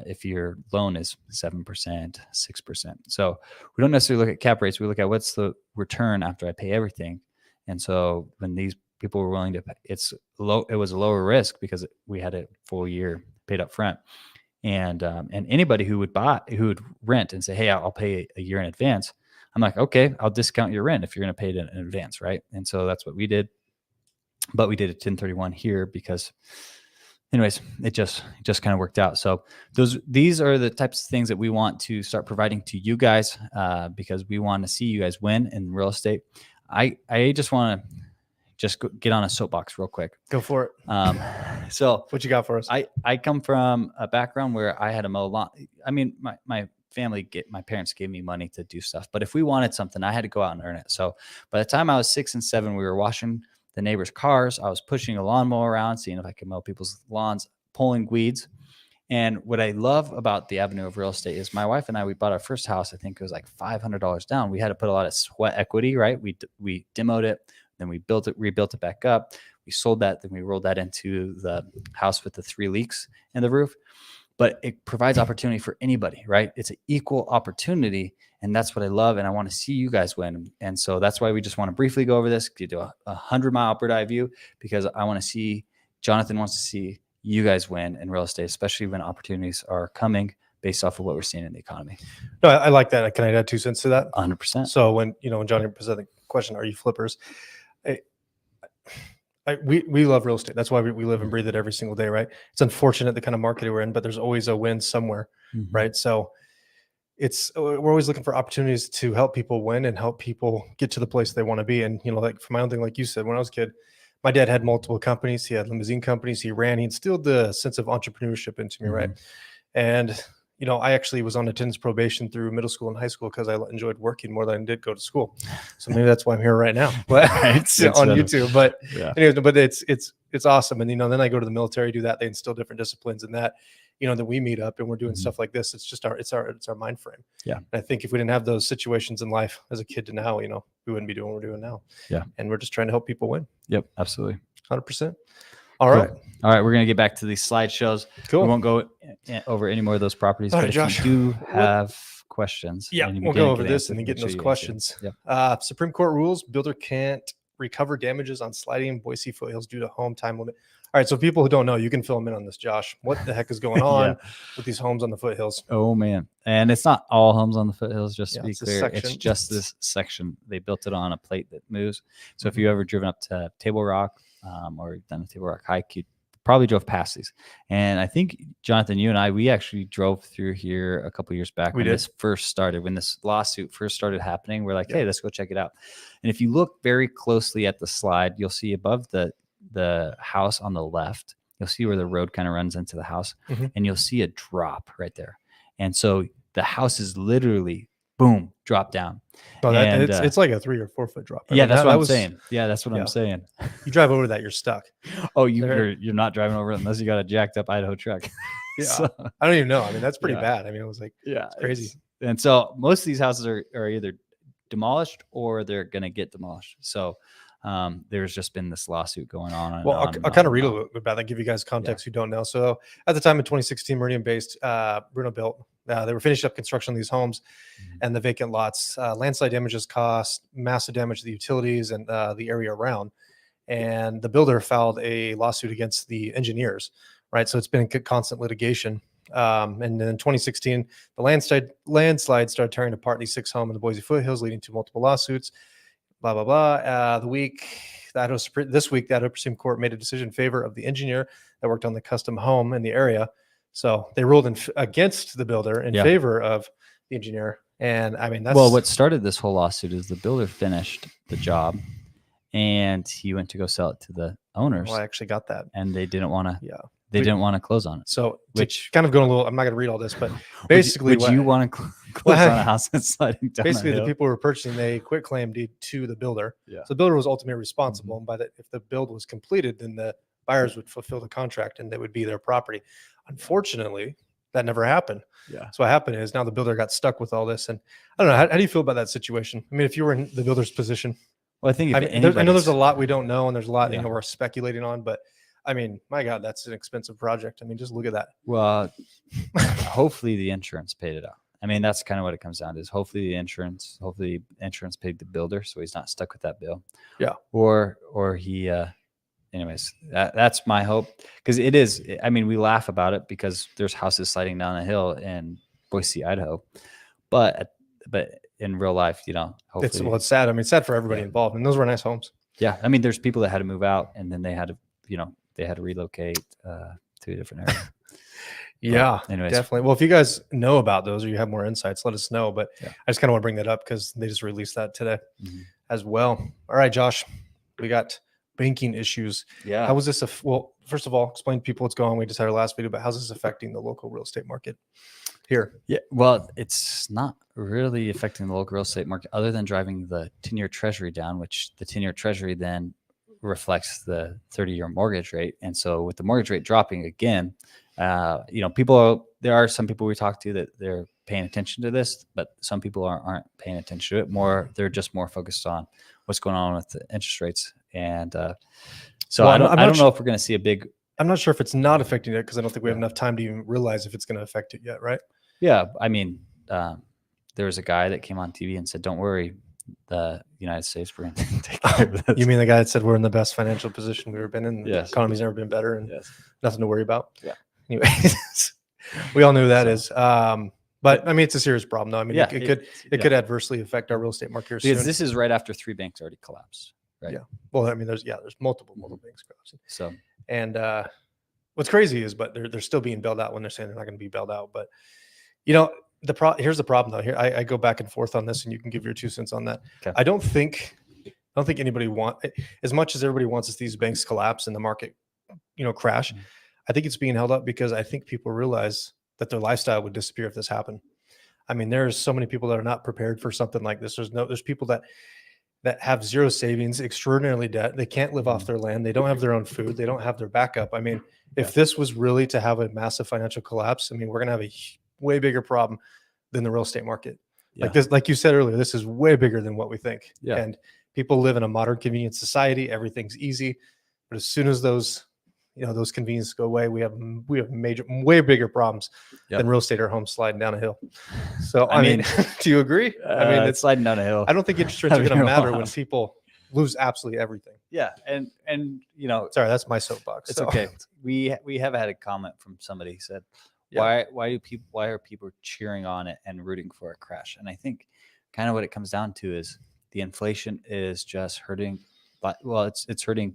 if your loan is 7%, 6%. So we don't necessarily look at cap rates. We look at what's the return after I pay everything. And so when these people were willing to pay, it was a lower risk because we had a full year paid up front. And anybody who would rent and say, hey, I'll pay a year in advance. I'm like, okay, I'll discount your rent if you're going to pay it in advance, right? And so that's what we did. But we did a 1031 here because, anyways, it just kind of worked out. So these are the types of things that we want to start providing to you guys, because we want to see you guys win in real estate. I just want to get on a soapbox real quick. Go for it. So what you got for us? I come from a background where I had to mow lawn. I mean, my parents gave me money to do stuff, but if we wanted something, I had to go out and earn it. So by the time I was 6 and 7, we were washing the neighbors' cars. I was pushing a lawnmower around, seeing if I could mow people's lawns, pulling weeds. And what I love about the avenue of real estate is my wife and I, we bought our first house. I think it was like $500 down. We had to put a lot of sweat equity, right? We demoed it, then we rebuilt it back up. We sold that, then we rolled that into the house with the 3 leaks in the roof. But it provides opportunity for anybody, right? It's an equal opportunity. And that's what I love. And I want to see you guys win. And so that's why we just want to briefly go over this, you do a 100-mile bird eye view, because I want to see, Jonathan wants to see you guys win in real estate, especially when opportunities are coming based off of what we're seeing in the economy. No, I like that. Can I add 2 cents to that? 100%. So when Johnny presented the question, are you flippers? We love real estate. That's why we live and breathe it every single day, right? It's unfortunate the kind of market we're in, but there's always a win somewhere, right? So we're always looking for opportunities to help people win and help people get to the place they want to be. And, like for my own thing, like you said, when I was a kid, my dad had multiple companies. He had limousine companies. He instilled the sense of entrepreneurship into me, right? And, I actually was on attendance probation through middle school and high school because I enjoyed working more than I did go to school. So maybe that's why I'm here right now, but it's on YouTube. But anyways, but it's awesome. And then I go to the military, do that. They instill different disciplines in that. Then we meet up and we're doing stuff like this. It's just our mind frame. Yeah. And I think if we didn't have those situations in life as a kid to now, we wouldn't be doing what we're doing now. Yeah. And we're just trying to help people win. Yep. Absolutely. 100%. All right. Cool. All right. We're going to get back to these slideshows. Cool. We won't go over any more of those properties, but if you do have questions. Yeah. We'll go over this and then get those questions. Yep. Supreme Court rules, builder can't recover damages on sliding Boise Foothills due to home time limit. All right. So people who don't know, you can fill them in on this, Josh. What the heck is going on with these homes on the foothills? Oh, man. And it's not all homes on the foothills, just to be clear. It's just this section. They built it on a plate that moves. So if you've ever driven up to Table Rock or done a Table Rock hike, you probably drove past these. And I think, Jonathan, you and I, we actually drove through here a couple years back when this first started, when this lawsuit first started happening. We're like, hey, let's go check it out. And if you look very closely at the slide, you'll see above the house on the left, you'll see where the road kind of runs into the house, and you'll see a drop right there. And so the house is literally, boom, drop down. Oh, it's like a 3 or 4 foot drop. That's what I'm saying. Yeah, that's what I'm saying. You drive over that, you're stuck. Oh, you're not driving over it unless you got a jacked up Idaho truck. So, I don't even know. I mean, that's pretty bad. I mean, it was like, it's crazy. And so most of these houses are either demolished or they're going to get demolished. So there's just been this lawsuit going on. Well, I'll kind of read a little bit about that, give you guys context who don't know. So at the time in 2016, Meridian-based Bruno built, they were finishing up construction of these homes and the vacant lots. Landslide damages caused massive damage to the utilities and the area around. And the builder filed a lawsuit against the engineers, right? So it's been constant litigation. And then in 2016, the landslide started tearing apart these 6 homes in the Boise Foothills, leading to multiple lawsuits. Blah, blah, blah. This week, the Idaho Supreme Court made a decision in favor of the engineer that worked on the custom home in the area. So they ruled against the builder in favor of the engineer. And I mean, what started this whole lawsuit is the builder finished the job and he went to go sell it to the owners. Well, I actually got that. And they didn't want to. They didn't want to close on it. So, which kind of going a little, I'm not going to read all this, but basically, would you want to close on a house that's sliding down? Basically, the people who were purchasing, they quit claim deed to the builder. Yeah. So the builder was ultimately responsible. And if the build was completed, then the buyers would fulfill the contract and they would be their property. Unfortunately, that never happened. Yeah. So what happened is now the builder got stuck with all this. And I don't know, how do you feel about that situation? I mean, if you were in the builder's position, well, I think I know there's a lot we don't know, and there's a lot we're speculating on, but I mean, my God, that's an expensive project. I mean, just look at that. Well, hopefully the insurance paid it out. I mean, that's kind of what it comes down to is hopefully the insurance paid the builder so he's not stuck with that bill. Yeah. Or he anyways, that's my hope, because it is. I mean, we laugh about it because there's houses sliding down a hill in Boise, Idaho, but in real life, hopefully, It's sad. I mean, it's sad for everybody involved, and those were nice homes. yeah. I mean, there's people that had to move out, and then they had to relocate to a different area. Yeah, anyways, definitely. Well, if you guys know about those or you have more insights, let us know. But Yeah. I just kind of want to bring that up because they just released that today as well. All right, Josh, we got banking issues. Yeah. How was this? Well, first of all, explain to people what's going on. We just had our last video, but how's this affecting the local real estate market here? Yeah, well, it's not really affecting the local real estate market other than driving the 10-year treasury down, which the 10-year treasury then reflects the 30-year mortgage rate. And so with the mortgage rate dropping again, there are some people we talk to that they're paying attention to this, but some people aren't paying attention to it. They're just more focused on what's going on with the interest rates. And so I don't know if we're going to see a big. I'm not sure if it's not affecting it because I don't think we have enough time to even realize if it's going to affect it yet, right? Yeah, I mean, there was a guy that came on TV and said, "Don't worry, the United States, we're going to take care of this." You mean the guy that said we're in the best financial position we've ever been in? Yes. The economy's never been better and nothing to worry about. Yeah. Anyway, we all knew who that is. But I mean, it's a serious problem, though. I mean, it could adversely affect our real estate market because this is right after 3 banks already collapsed. Right. Yeah. Well, I mean, there's multiple banks collapsing. So, and what's crazy is, but they're still being bailed out when they're saying they're not going to be bailed out. But here's the problem, though. Here I go back and forth on this, and you can give your 2 cents on that. Okay. I don't think anybody as much as everybody wants these banks collapse and the market, crash. I think it's being held up because I think people realize that their lifestyle would disappear if this happened. I mean, there's so many people that are not prepared for something like this. There's people that have zero savings, extraordinarily debt. They can't live off their land. They don't have their own food. They don't have their backup. I mean, if this was really to have a massive financial collapse, I mean, we're going to have a way bigger problem than the real estate market. Yeah. Like you said earlier, this is way bigger than what we think. Yeah. And people live in a modern, convenient society. Everything's easy. But as soon as those conveniences go away, we have way bigger problems than real estate or homes sliding down a hill. So, I mean, do you agree? I mean, it's sliding down a hill. I don't think interest rates are going to matter when people lose absolutely everything. Yeah. And sorry, that's my soapbox. It's okay. We have had a comment from somebody who said, why are people cheering on it and rooting for a crash? And I think kind of what it comes down to is the inflation is just hurting, it's hurting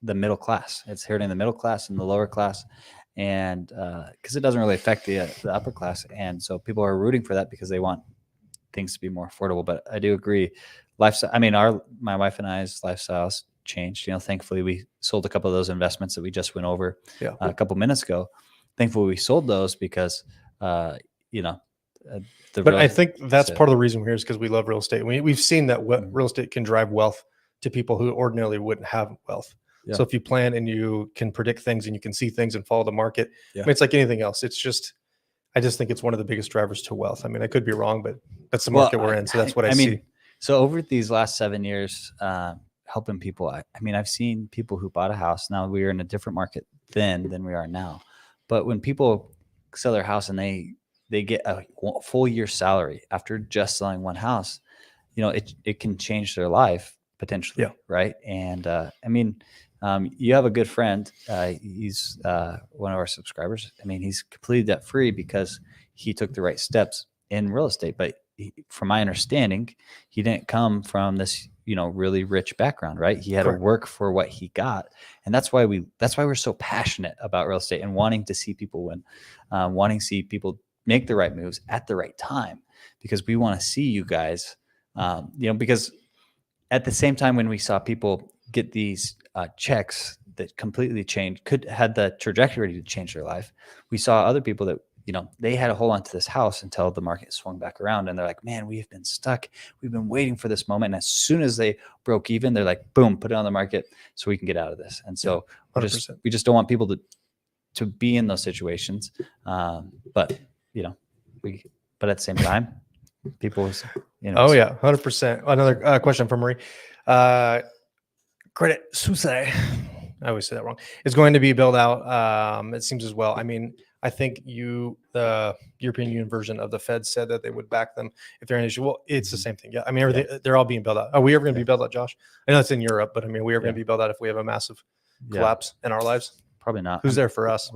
the middle class. It's hurting the middle class and the lower class, and because it doesn't really affect the upper class. And so people are rooting for that because they want things to be more affordable. But I do agree, lifestyle. I mean, my wife and I's lifestyles changed. Thankfully we sold a couple of those investments that we just went over a couple minutes ago. Thankfully we sold those because but I think that's part of the reason we're here is because we love real estate. We've seen that real estate can drive wealth to people who ordinarily wouldn't have wealth. Yeah. So if you plan and you can predict things and you can see things and follow the market, I mean, it's like anything else. I just think it's one of the biggest drivers to wealth. I mean, I could be wrong, but that's the market we're in. So that's what I see. So over these last 7 years, helping people, I mean, I've seen people who bought a house. Now we are in a different market then than we are now. But when people sell their house and they get a full year salary after just selling one house, it can change their life potentially. Yeah. Right. And I mean, you have a good friend. He's one of our subscribers. I mean, he's completely debt free because he took the right steps in real estate. But from my understanding, he didn't come from this, really rich background, right? He had to work for what he got, and that's why we're so passionate about real estate and wanting to see people win, wanting to see people make the right moves at the right time, because we want to see you guys, because at the same time when we saw people get these checks that completely had the trajectory to change their life, we saw other people that they had to hold on to this house until the market swung back around, and they're like, man, we have been stuck. We've been waiting for this moment. And as soon as they broke even, they're like, boom, put it on the market so we can get out of this. And so we just don't want people to be in those situations. But at the same time, people, Oh yeah, 100%. Another question from Marie. Credit Suisse, I always say that wrong, is going to be built out. It seems as well. I mean, I think the European Union version of the Fed said that they would back them if they're an issue. Well, it's the same thing. Yeah. I mean, they're all being built out. Are we ever going to be built out, Josh? I know it's in Europe, but I mean, we are going to be built out if we have a massive collapse in our lives? Probably not. Who's there for us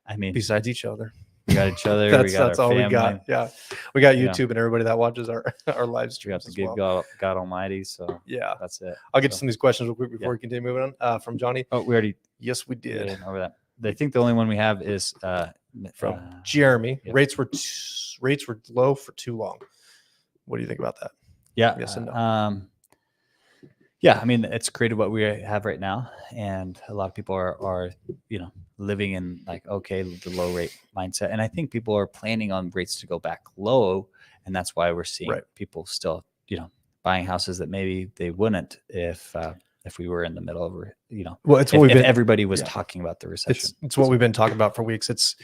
I mean, besides each other? we got each other. That's our all family. we got. Yeah, we got Yeah. YouTube and everybody that watches our live We got streams the as good well. God Almighty. So Yeah, that's it. I'll get to some of these questions real quick before Yeah. we continue moving on. From Johnny. Oh, we already Yes, we did. did over that. I think the only one we have is From Jeremy. yeah. Rates were low for too long. What do you think about that? Yeah. Yes and no. Yeah, I mean, it's created what we have right now, and a lot of people are living in like, okay, the low rate mindset, and I think people are planning on rates to go back low, and that's why we're seeing people still buying houses that maybe they wouldn't if we were in the middle of Well, it's if everybody was talking about the recession. It's what we've been talking about for weeks. It's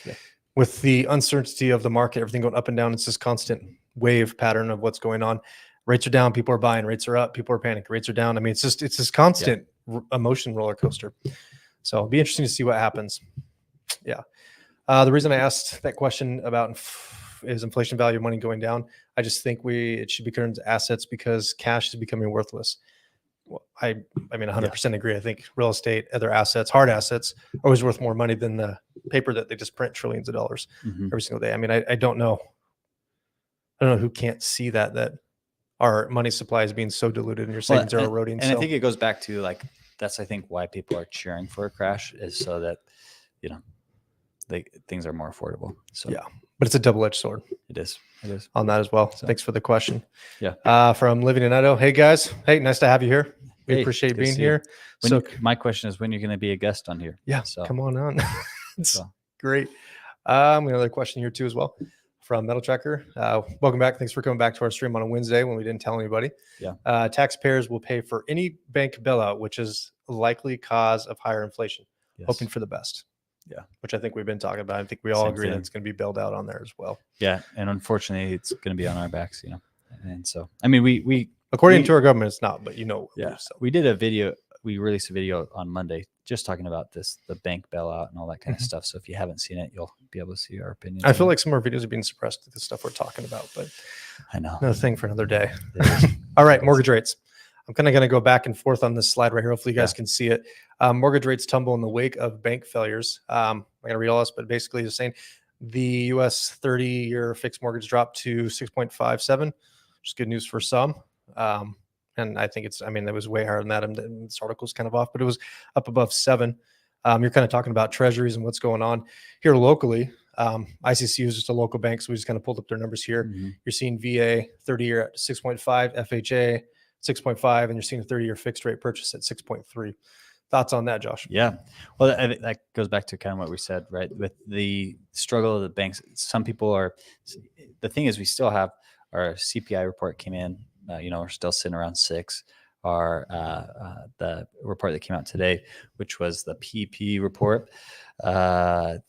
with the uncertainty of the market, everything going up and down. It's this constant wave pattern of what's going on. Rates are down, people are buying. Rates are up, people are panicking. Rates are down. I mean, it's this constant emotion roller coaster. So it'll be interesting to see what happens. Yeah. The reason I asked that question about is inflation value of money going down, I just think it should be turned to assets because cash is becoming worthless. Well, I mean, 100% agree. I think real estate, other assets, hard assets, are always worth more money than the paper that they just print trillions of dollars every single day. I mean, I don't know. I don't know who can't see that our money supply is being so diluted and your savings are eroding. And I think it goes back to like, that's, I think, why people are cheering for a crash is so that, things are more affordable. So yeah, but it's a double-edged sword. It is on that as well. So, thanks for the question. Yeah. From living in Idaho. Hey guys. Hey, nice to have you here. We Hey, appreciate good to being see here. my question is when you're going to be a guest on here. Yeah. So Come on. It's So. great. We have another question here too as well from Metal Tracker. Welcome back. Thanks for coming back to our stream on a Wednesday when we didn't tell anybody. Yeah. Taxpayers will pay for any bank bailout, which is a likely cause of higher inflation. Yes. Hoping for the best. Yeah. Which I think we've been talking about. I think we all Same agree that thing. it's going to be bailed out on there as well. Yeah. And unfortunately, it's going to be on our backs, And so, I mean, we according to our government, it's not, but we did a video. We released a video on Monday just talking about the bank bailout and all that kind of stuff. So if you haven't seen it, you'll be able to see our opinion. I feel like some of our videos are being suppressed to the stuff we're talking about, but I know. another thing for another day. All right, mortgage rates. I'm kind of going to go back and forth on this slide right here. Hopefully you guys can see it. Mortgage rates tumble in the wake of bank failures. I'm going to read all this, but basically it's saying the U.S. 30-year fixed mortgage dropped to 6.57, which is good news for some. And I think it was way higher than that. And this article's kind of off, but it was up above 7. You're kind of talking about treasuries and what's going on here locally. ICC is just a local bank, so we just kind of pulled up their numbers here. Mm-hmm. You're seeing VA 30-year at 6.5, FHA 6.5, and you're seeing a 30-year fixed rate purchase at 6.3. Thoughts on that, Josh? Yeah. Well, that goes back to kind of what we said, right? With the struggle of the banks, some people the thing is we still have our CPI report came in, we're still sitting around 6. The report that came out today, which was the PP report, that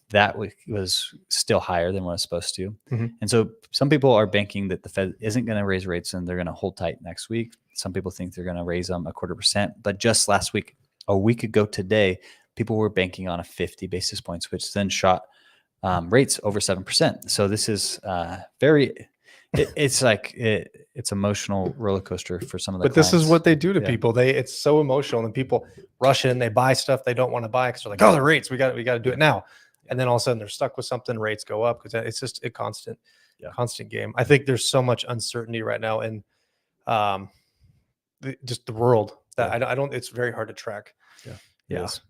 was still higher than what it's supposed to. Mm-hmm. And so some people are banking that the Fed isn't going to raise rates and they're going to hold tight next week. Some people think they're going to raise them 0.25%. But just last week, a week ago today, people were banking on a 50 basis points, which then shot rates over 7%. So this is it's emotional roller coaster for some of the But clients. this is what they do to people. It's so emotional, and people rush in, they buy stuff they don't want to buy because they're like, oh, the rates, we got to do it now. And then all of a sudden they're stuck with something, rates go up because it's just a constant game. I think there's so much uncertainty right now in just the world that I don't, it's very hard to track. Yeah. Yes.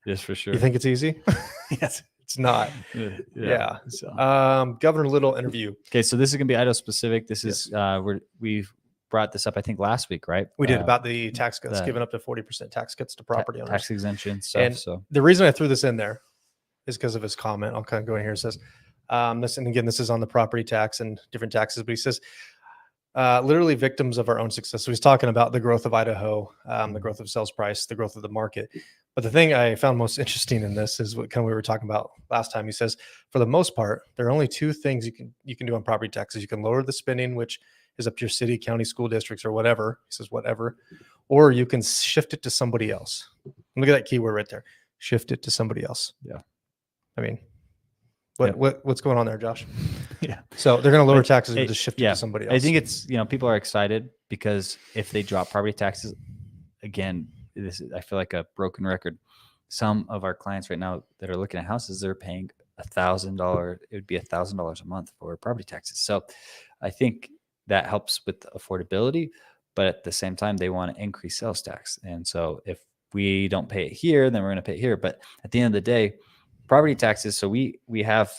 Yes, for sure. You think it's easy? Yes. It's not. Yeah. So. Governor Little interview. Okay. So this is going to be Idaho specific. This is, we've brought this up, I think last week, right? We did about the tax cuts, giving up to 40% tax cuts to property owners. Tax exemption stuff. And so the reason I threw this in there is because of his comment. I'll kind of go in here. It says, and again, this is on the property tax and different taxes, but he says, literally victims of our own success. So he's talking about the growth of Idaho, the growth of sales price, the growth of the market. But the thing I found most interesting in this is what kind of we were talking about last time. He says, for the most part, there are only 2 things you can do on property taxes. You can lower the spending, which is up to your city, county, school districts, or whatever. He says, whatever, or you can shift it to somebody else. Look at that keyword right there. Shift it to somebody else. Yeah. I mean, what's going on there, Josh? Yeah. So they're going to lower taxes or just shift it to somebody else. I think it's, people are excited because if they drop property taxes, again, I feel like a broken record. some of our clients right now that are looking at houses, they're paying $1,000. It would be $1,000 a month for property taxes. So I think that helps with affordability, but at the same time, they want to increase sales tax. And so if we don't pay it here, then we're going to pay it here. But at the end of the day, property taxes. So we have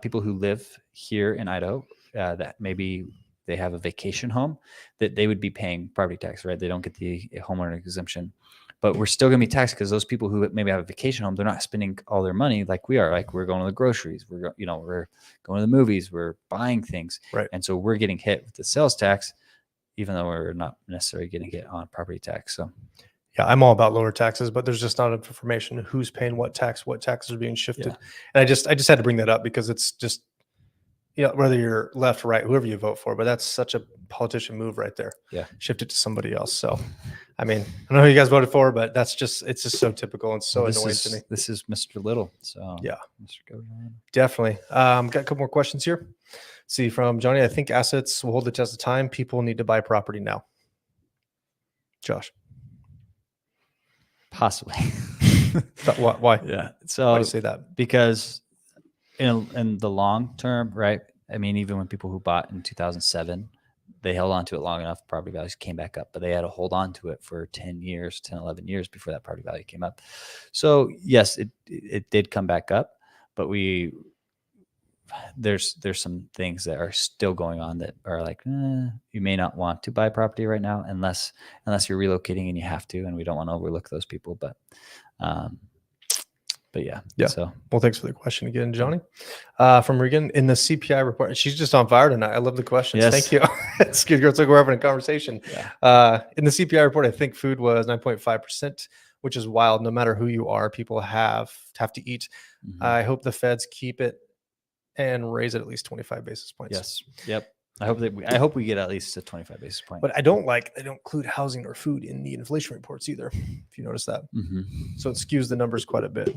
people who live here in Idaho that maybe they have a vacation home that they would be paying property tax, right? They don't get the homeowner exemption, but we're still going to be taxed because those people who maybe have a vacation home, they're not spending all their money like we are. Like we're going to the groceries, we're going to the movies, we're buying things, Right. And so we're getting hit with the sales tax, even though we're not necessarily getting hit on property tax. So Yeah, I'm all about lower taxes, but there's just not enough information who's paying what taxes are being shifted. Yeah. And I just had to bring that up because it's just, whether you're left or right, whoever you vote for, but that's such a politician move right there. Yeah. Shift it to somebody else. So, I mean, I don't know who you guys voted for, but it's just so typical and so annoying to me. This is Mr. Little. So Yeah, Mr. Go ahead. definitely. Got a couple more questions here. See from Johnny, I think assets will hold the test of time. People need to buy property now. Josh. Possibly. Why? Yeah. So Why do you say that? because in the long term, right? I mean, even when people who bought in 2007, they held on to it long enough, property values came back up, but they had to hold on to it for 10 years, 10, 11 years before that property value came up. So yes, it did come back up, but there's some things that are still going on that are like, you may not want to buy property right now unless you're relocating and you have to, and we don't want to overlook those people. But yeah. So Well, thanks for the question again, Johnny. From Regan in the CPI report. She's just on fire tonight. I love the questions. Yes. Thank you. It's good. It's like we're having a conversation. Yeah. In the CPI report, I think food was 9.5%, which is wild. No matter who you are, people have to eat. Mhm. I hope the feds keep it and raise it at least 25 basis points. Yes. Yep. I hope we get at least a 25 basis point. But I don't they don't include housing or food in the inflation reports either, if you notice that. Mm-hmm. So it skews the numbers quite a bit.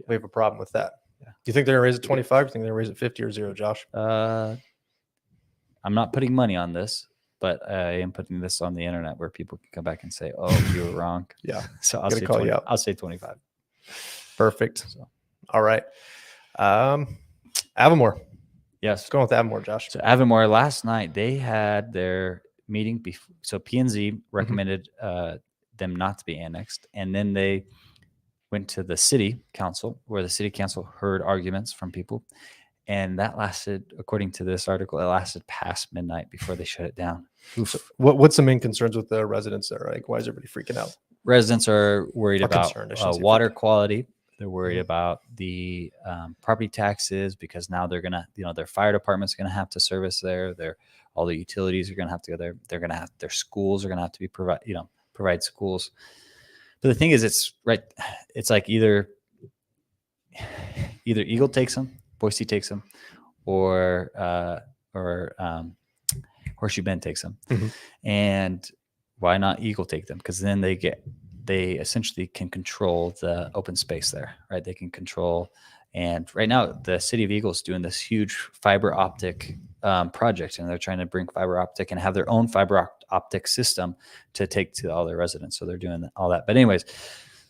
We have a problem with that. Yeah. Do you think they're going to raise it 25? Do you think they're going to raise it 50 or 0, Josh? I'm not putting money on this, but I am putting this on the internet where people can come back and say, "Oh, you were wrong." Yeah. So I'll Gotta say call 20, you out. I'll say 25. Perfect. So. All right. Avanmore. Yes. What's going on with Avanmore, Josh? So Avanmore last night, they had their meeting before. So P&Z recommended them not to be annexed. And then they went to the city council where the city council heard arguments from people. And that lasted, according to this article, it lasted past midnight before they shut it down. So what's the main concerns with the residents there? Like, why is everybody freaking out? Residents are worried Or about concerned, I shouldn't say water freaking. quality. They're worried about the property taxes because now they're gonna, their fire department's gonna have to service there. All the utilities are gonna have to go there. They're gonna have their schools are gonna have to be provide schools. But the thing is, it's right. It's like either Eagle takes them, Boise takes them, or Horseshoe Bend takes them. Mm-hmm. And why not Eagle take them? Because then they essentially can control the open space there, right? They can control, and right now the city of Eagle is doing this huge fiber optic project, and they're trying to bring fiber optic and have their own fiber optic system to take to all their residents. So they're doing all that. But anyways,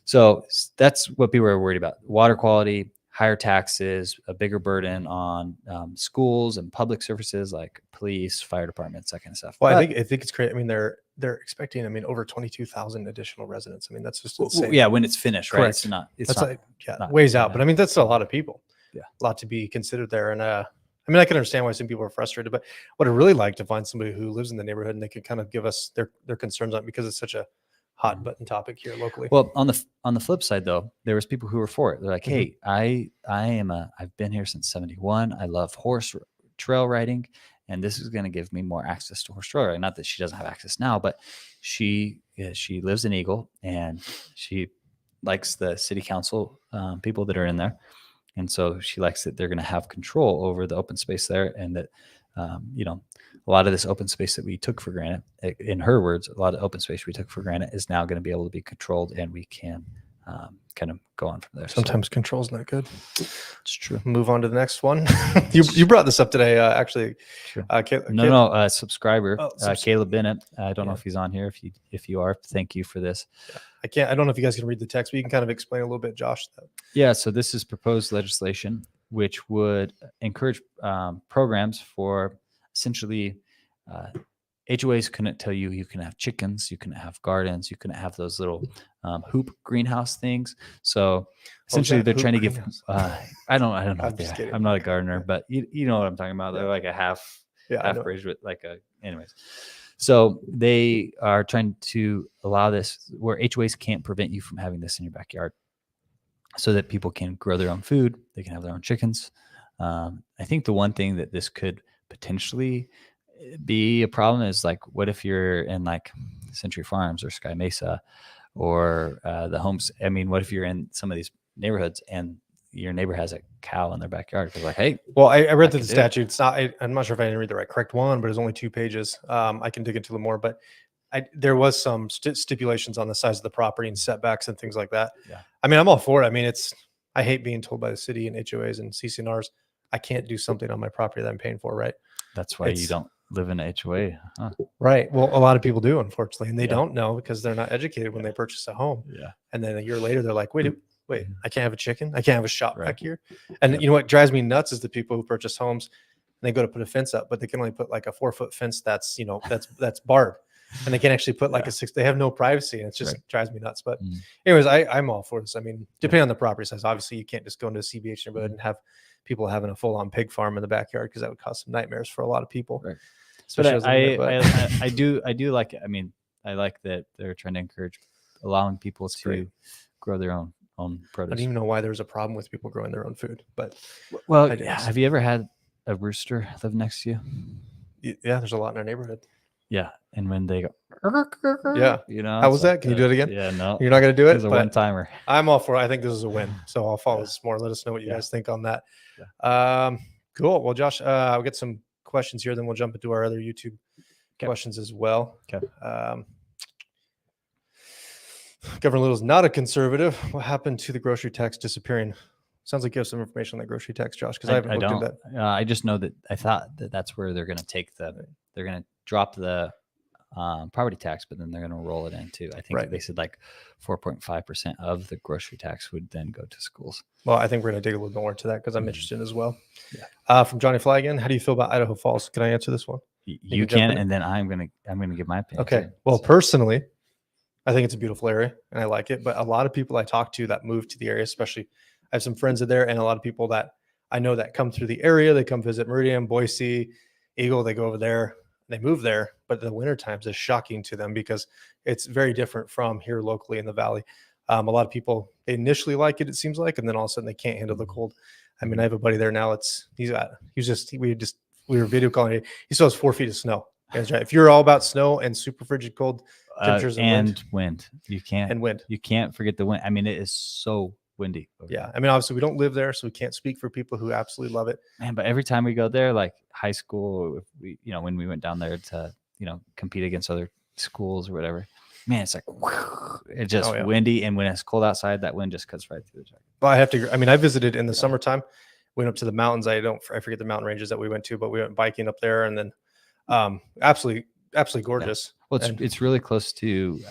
so that's what people are worried about: water quality, higher taxes, a bigger burden on schools and public services like police, fire departments, that kind of stuff. Well, I think it's great. I mean, they're expecting, over 22,000 additional residents. I mean, that's just insane. Yeah, when it's finished, right? Correct. It's not ways out. But I mean, that's still a lot of people. Yeah. A lot to be considered there. And I can understand why some people are frustrated, but what I'd really like to find somebody who lives in the neighborhood and they could kind of give us their concerns on it, because it's such a hot button topic here locally. Well, on the flip side though, there was people who were for it. They're like, hey, I've been here since 71. I love horse trail riding, and this is going to give me more access to horse trail riding. Not that she doesn't have access now, but she lives in Eagle and she likes the city council people that are in there. And so she likes that they're going to have control over the open space there, and that, a lot of this open space that we took for granted, in her words, a lot of open space we took for granted is now going to be able to be controlled, and we can kind of go on from there. So Sometimes control's not good. it's true. Move on to the next one. you brought this up today, actually. True. No. Subscriber, Caleb Bennett. I don't know Yeah. if he's on here. If you are, thank you for this. I don't know if you guys can read the text, but you can kind of explain a little bit, Josh. Yeah, so this is proposed legislation which would encourage programs for essentially HOAs couldn't tell you can have chickens, you can have gardens, you can have those little hoop greenhouse things. So essentially, they're trying to give. I don't know. I'm just kidding. I'm not a gardener, but you know what I'm talking about. They're like a half bridge with like a. Anyways, so they are trying to allow this where HOAs can't prevent you from having this in your backyard, so that people can grow their own food. They can have their own chickens. I think the one thing that this could potentially be a problem is like, what if you're in like Century Farms or Sky Mesa or the homes? I mean, what if you're in some of these neighborhoods and your neighbor has a cow in their backyard? They're like, hey, well, I read through the statute. It's not. I'm not sure if I didn't read the correct one, but it's only 2 pages. I can dig into it more, but there was some stipulations on the size of the property and setbacks and things like that. Yeah. I mean, I'm all for it. I mean, I hate being told by the city and HOAs and CCNRs I can't do something on my property that I'm paying for. Right. That's why you don't live in a HOA. Huh? Right. Well, a lot of people do, unfortunately, and they don't know because they're not educated when they purchase a home. Yeah. And then a year later, they're like, wait, I can't have a chicken. I can't have a shop back here. And you know what drives me nuts is the people who purchase homes and they go to put a fence up, but they can only put like a 4-foot fence that's barred. And they can't actually put like a 6. They have no privacy, and it just drives me nuts. But anyways, I'm all for this. I mean, depending on the property size, obviously you can't just go into a CBH neighborhood and have people having a full-on pig farm in the backyard because that would cause some nightmares for a lot of people. Right. But I do like it. I mean, I like that they're trying to encourage allowing people to grow their own produce. I don't even know why there's a problem with people growing their own food. But have you ever had a rooster live next to you? Yeah, there's a lot in our neighborhood. Yeah, and when they go, how was that? Can you do it again? Yeah, no, you're not gonna do it. It's a one timer. I'm all for it. I think this is a win. So I'll follow this more. Let us know what you guys think on that. Yeah. Cool. Well, Josh, I'll get some questions here, then we'll jump into our other YouTube questions as well. Okay. Governor Little's not a conservative. What happened to the grocery tax disappearing? Sounds like you have some information on that grocery tax, Josh, because I haven't looked at that. I just know that I thought that's where they're going to take they're going to drop the property tax, but then they're going to roll it in too. I think they said like 4.5% of the grocery tax would then go to schools. Well, I think we're going to dig a little more into that because I'm interested as well. Yeah. From Johnny Fly again, how do you feel about Idaho Falls? Can I answer this one? You can, and then I'm going to give my opinion. Okay. Too. Well, personally, I think it's a beautiful area and I like it. But a lot of people I talk to that move to the area, especially I have some friends there and a lot of people that I know that come through the area. They come visit Meridian, Boise, Eagle. They go over there. They move there. But the winter times is shocking to them because it's very different from here locally in the valley. A lot of people they initially like it seems like, and then all of a sudden they can't handle the cold. I mean, I have a buddy there now. We were video calling it. He still has 4 feet of snow. That's right. If you're all about snow and super frigid cold temperatures and wind, you can't forget the wind. I mean, it is so windy. Yeah. I mean, obviously we don't live there, so we can't speak for people who absolutely love it. Man, but every time we go there, like high school, when we went down there to, compete against other schools or whatever, man, it's like, it's just windy. And when it's cold outside, that wind just cuts right through the jacket. Well, I have to agree. I mean, I visited in the summertime, went up to the mountains. I forget the mountain ranges that we went to, but we went biking up there and then absolutely gorgeous. Well, it's really close to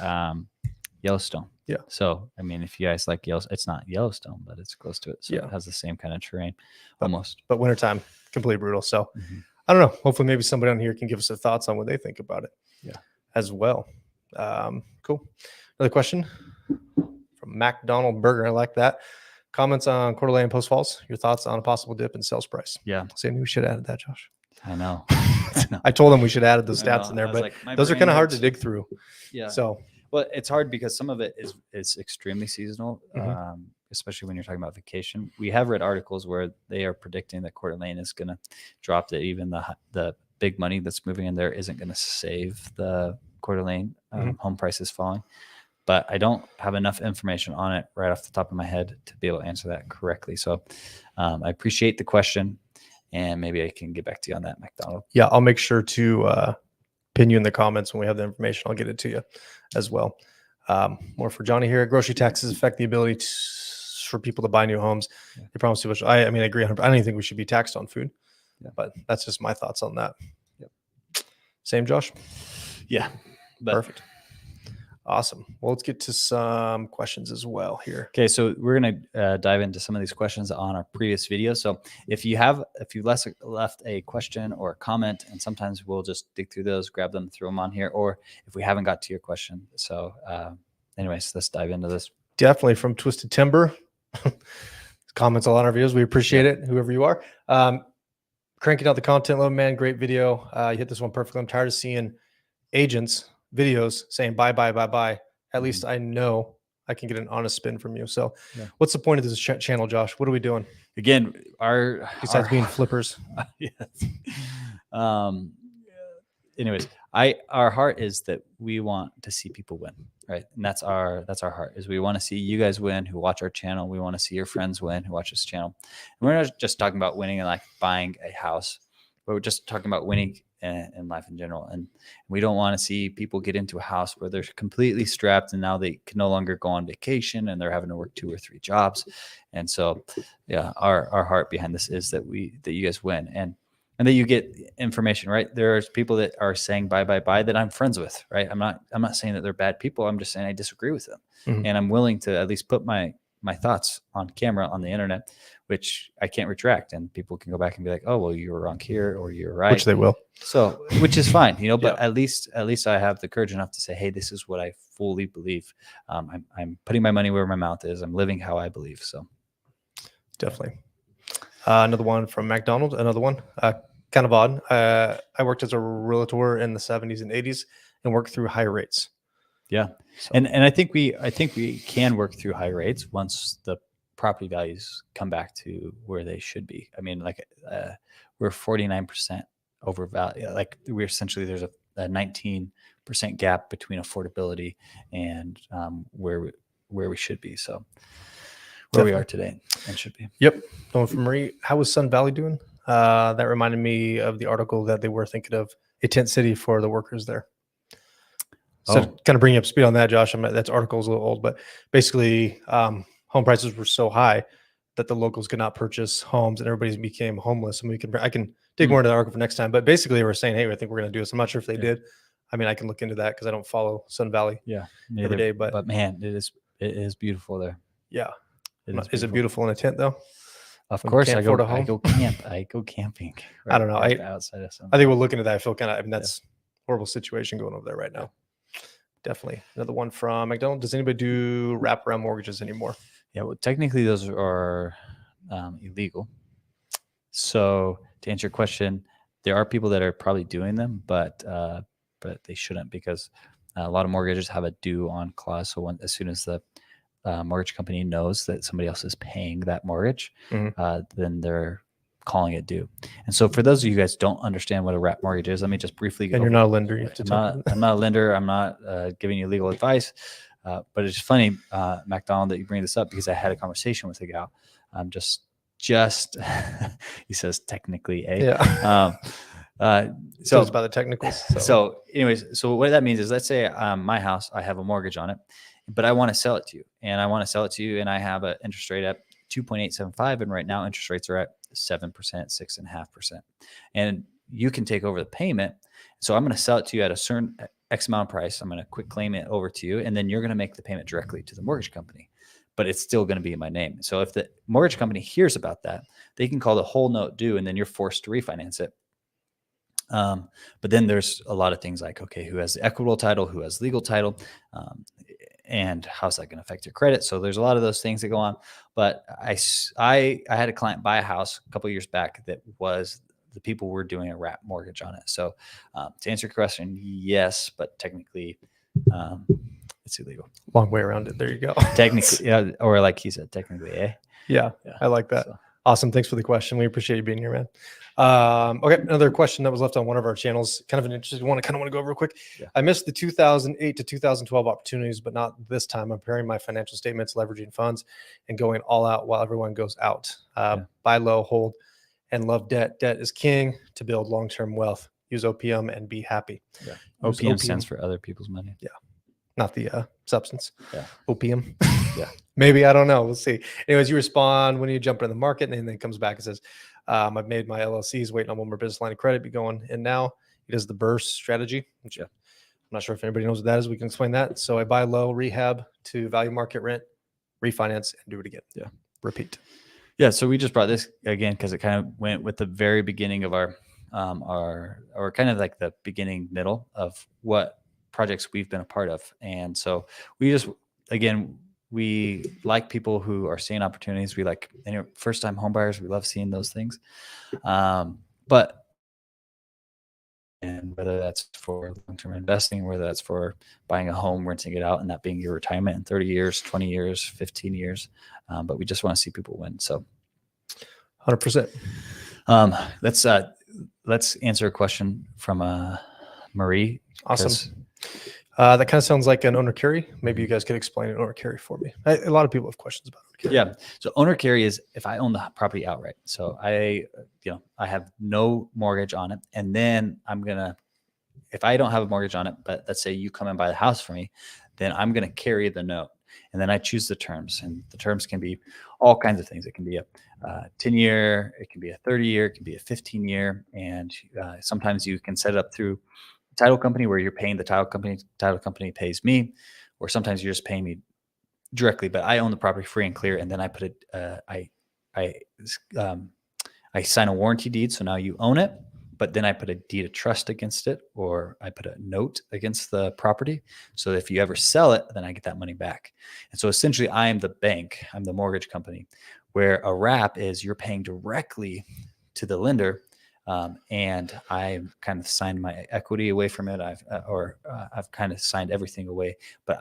Yellowstone. Yeah. So, I mean, if you guys like Yellowstone, it's not Yellowstone, but it's close to it. So it has the same kind of terrain almost. But wintertime, completely brutal. So I don't know. Hopefully maybe somebody on here can give us their thoughts on what they think about it. Yeah. As well. Cool. Another question from MacDonald Burger. I like that. Comments on Coeur d'Alene and Post Falls. Your thoughts on a possible dip in sales price. Yeah. Saying we should have added that, Josh. I know. I told them we should have added those stats in there, but those are kind of hard to dig through. Yeah. So, well, it's hard because some of it is extremely seasonal, especially when you're talking about vacation. We have read articles where they are predicting that Coeur d'Alene is going to drop, that even the big money that's moving in there isn't going to save the Coeur d'Alene home prices falling. But I don't have enough information on it right off the top of my head to be able to answer that correctly. So I appreciate the question, and maybe I can get back to you on that, McDonald. Yeah, I'll make sure to pin you in the comments when we have the information. I'll get it to you as well. More for Johnny here. Grocery taxes affect the ability for people to buy new homes. They promise too much. I mean, I agree. I don't even think we should be taxed on food, but that's just my thoughts on that. Yep. Same, Josh? Yeah. Perfect. Awesome. Well, let's get to some questions as well here. Okay, so we're going to dive into some of these questions on our previous video. So if you left a question or a comment, and sometimes we'll just dig through those, grab them, throw them on here, or if we haven't got to your question. So anyways, let's dive into this. Definitely from Twisted Timber. Comments all on our videos. We appreciate it, whoever you are. Cranking out the content, love, man. Great video. You hit this one perfectly. I'm tired of seeing agents videos saying bye. At least I know I can get an honest spin from you. So what's the point of this channel, Josh? What are we doing? Again, Besides being flippers. Yes. Anyways, our heart is that we want to see people win, right? And that's our heart, is we want to see you guys win who watch our channel. We want to see your friends win who watch this channel. And we're not just talking about winning and like buying a house, but we're just talking about winning in life in general. And we don't want to see people get into a house where they're completely strapped and now they can no longer go on vacation and they're having to work 2 or 3 jobs. And so, our heart behind this is that you guys win and that you get information, right? There's people that are saying bye that I'm friends with, right? I'm not saying that they're bad people. I'm just saying I disagree with them. Mm-hmm. And I'm willing to at least put my thoughts on camera on the internet, which I can't retract. And people can go back and be like, oh, well, you were wrong here, or you're right. Which they will. So, which is fine, but at least I have the courage enough to say, hey, this is what I fully believe. I'm putting my money where my mouth is. I'm living how I believe. So definitely. Another one from McDonald, another one, kind of odd. I worked as a realtor in the 70s and 80s and worked through high rates. Yeah. So. And I think we can work through high rates once the property values come back to where they should be. I mean, like we're 49% overvalued. Like we're essentially, there's a 19% gap between affordability and where we should be. So where we are today and should be. Yep. Going from Marie, how was Sun Valley doing? That reminded me of the article that they were thinking of a tent city for the workers there. So kind of bring you up to speed on that, Josh. That article is a little old, but basically home prices were so high that the locals could not purchase homes and everybody became homeless. And I can dig more into the article for next time, but basically they were saying, hey, I think we're going to do this. I'm not sure if they did. I mean, I can look into that because I don't follow Sun Valley every day, but man, it is beautiful there. Yeah. Is it beautiful in a tent though? Of course, I go camp. I go camping. Right, I don't know. Outside of I think we'll look into that. I feel that's a horrible situation going over there right now. Definitely. Another one from McDonald. Does anybody do wraparound mortgages anymore? Yeah, well, technically those are illegal. So to answer your question, there are people that are probably doing them, but they shouldn't, because a lot of mortgages have a due on clause. So as soon as the mortgage company knows that somebody else is paying that mortgage, then they're calling it due. And so for those of you guys don't understand what a wrap mortgage is, let me just briefly go. And you're not a lender. I'm not a lender. I'm not giving you legal advice. But it's funny, McDonald, that you bring this up, because I had a conversation with a gal. Just he says technically, so it's about the technicals. So anyways, so what that means is, let's say my house, I have a mortgage on it, but I want to sell it to you, and I have an interest rate at 2.875, and right now interest rates are at 7%, 6.5%, and you can take over the payment. So I'm going to sell it to you at a certain X amount of price. I'm going to quick claim it over to you, and then you're going to make the payment directly to the mortgage company, but it's still going to be in my name. So if the mortgage company hears about that, they can call the whole note due, and then you're forced to refinance it. But then there's a lot of things like, okay, who has the equitable title, who has legal title, and how's that going to affect your credit? So there's a lot of those things that go on. But I had a client buy a house a couple of years back that was, the people were doing a wrap mortgage on it. So to answer your question, yes, but technically it's illegal. Long way around it. There you go. Technically, or like he said, technically, Yeah, I like that. So. Awesome. Thanks for the question. We appreciate you being here, man. Okay. Another question that was left on one of our channels, kind of an interesting one. I kind of want to go over real quick. Yeah. I missed the 2008 to 2012 opportunities, but not this time. I'm preparing my financial statements, leveraging funds, and going all out while everyone goes out. Buy low, hold, and love debt. Debt is king to build long-term wealth. Use OPM and be happy. Yeah. OPM stands for other people's money. Yeah. not the substance. Yeah. Opium. Yeah. Maybe, I don't know. We'll see. Anyways, you respond when you jump in the market, and then it comes back and says, I've made my LLCs, waiting on one more business line of credit be going in now. He does the burst strategy, which I'm not sure if anybody knows what that is. We can explain that. So I buy low, rehab to value market rent, refinance, and do it again. Yeah. Repeat. Yeah. So we just brought this again because it kind of went with the very beginning of our kind of like the beginning middle of what projects we've been a part of. And so we just, again, we like people who are seeing opportunities. We like first time home buyers. We love seeing those things. But and whether that's for long-term investing, whether that's for buying a home, renting it out, and that being your retirement in 30 years, 20 years, 15 years. But we just want to see people win. So 100%. Let's answer a question from Marie. Awesome. That kind of sounds like an owner carry. Maybe you guys could explain an owner carry for me. A lot of people have questions about owner carry. Yeah. So owner carry is if I own the property outright. So I have no mortgage on it. And then if I don't have a mortgage on it, but let's say you come and buy the house for me, then I'm going to carry the note. And then I choose the terms, and the terms can be all kinds of things. It can be a 10-year, it can be a 30-year, it can be a 15-year. And sometimes you can set it up through a title company where you're paying the title company pays me, or sometimes you're just paying me directly, but I own the property free and clear. And then I put it, I sign a warranty deed. So now you own it, but then I put a deed of trust against it, or I put a note against the property. So if you ever sell it, then I get that money back. And so essentially I am the bank, I'm the mortgage company, where a wrap is you're paying directly to the lender. And I kind of signed my equity away from it. I've kind of signed everything away, but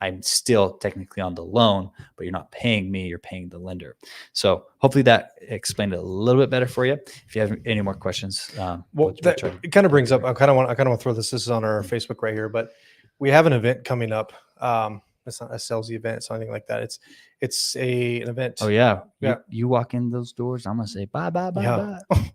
I'm still technically on the loan, but you're not paying me, you're paying the lender. So hopefully that explained it a little bit better for you. If you have any more questions, it kind of brings up, I kind of want to throw this is on our Facebook right here, but we have an event coming up. It's not a salesy event. It's nothing like that. It's an event. Oh yeah. You walk in those doors, I'm going to say, bye.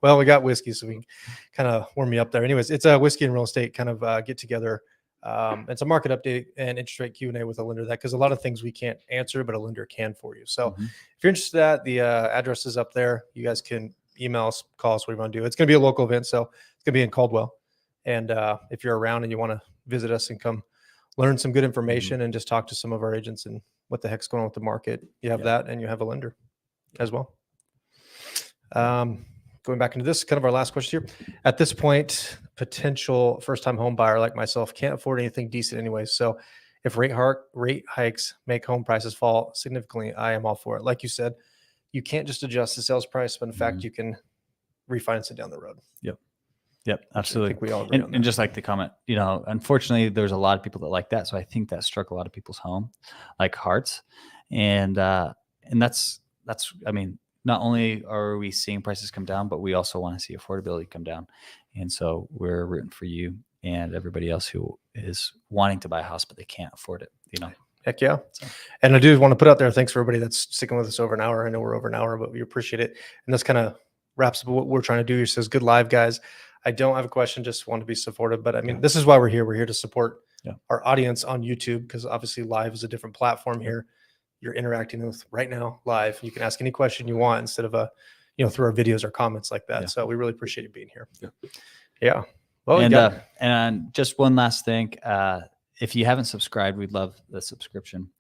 Well, we got whiskey, so we can kind of warm me up there. Anyways, it's a whiskey and real estate kind of get together. It's a market update and interest rate Q&A with a lender, because a lot of things we can't answer, but a lender can for you. So if you're interested in that, the address is up there. You guys can email us, call us, what you want to do. It's going to be a local event. So it's going to be in Caldwell. And if you're around and you want to visit us and come learn some good information and just talk to some of our agents and what the heck's going on with the market, you have that, and you have a lender as well. Going back into this, kind of our last question here. At this point, potential first-time home buyer like myself can't afford anything decent anyway. So if rate hikes make home prices fall significantly, I am all for it. Like you said, you can't just adjust the sales price, but in fact, you can refinance it down the road. Yep, absolutely. I think we all agree on that. And just like the comment, unfortunately, there's a lot of people that like that. So I think that struck a lot of people's hearts. And that's, I mean, not only are we seeing prices come down, but we also want to see affordability come down. And so we're rooting for you and everybody else who is wanting to buy a house, but they can't afford it, Heck yeah. So. And I do want to put out there, thanks for everybody that's sticking with us over an hour. I know we're over an hour, but we appreciate it. And this kind of wraps up what we're trying to do. It says, good live, guys. I don't have a question, just want to be supportive. But I mean, this is why we're here. We're here to support our audience on YouTube, because obviously live is a different platform here. You're interacting with right now live. You can ask any question you want instead of through our videos or comments like that. So we really appreciate you being here. Yeah. Well, and just one last thing. If you haven't subscribed, we'd love the subscription.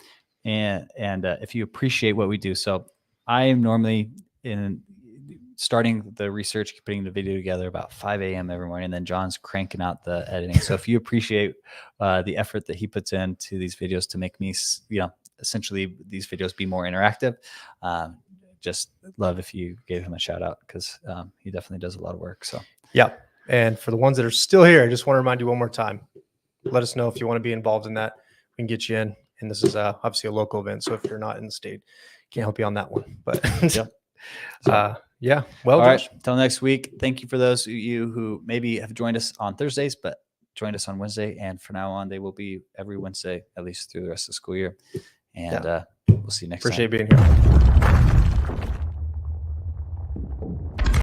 And if you appreciate what we do. So I am normally starting the research, putting the video together about 5 a.m. every morning, and then John's cranking out the editing. So if you appreciate the effort that he puts into these videos to make me, essentially these videos be more interactive, just love if you gave him a shout out, because he definitely does a lot of work. So yeah. And for the ones that are still here, I just want to remind you one more time, let us know if you want to be involved in that. We can get you in. And this is obviously a local event. So if you're not in the state, can't help you on that one. But yeah. Well, all right. Till next week. Thank you for those of you who maybe have joined us on Thursdays, but joined us on Wednesday. And from now on, they will be every Wednesday, at least through the rest of the school year. And we'll see you next time. Appreciate being here.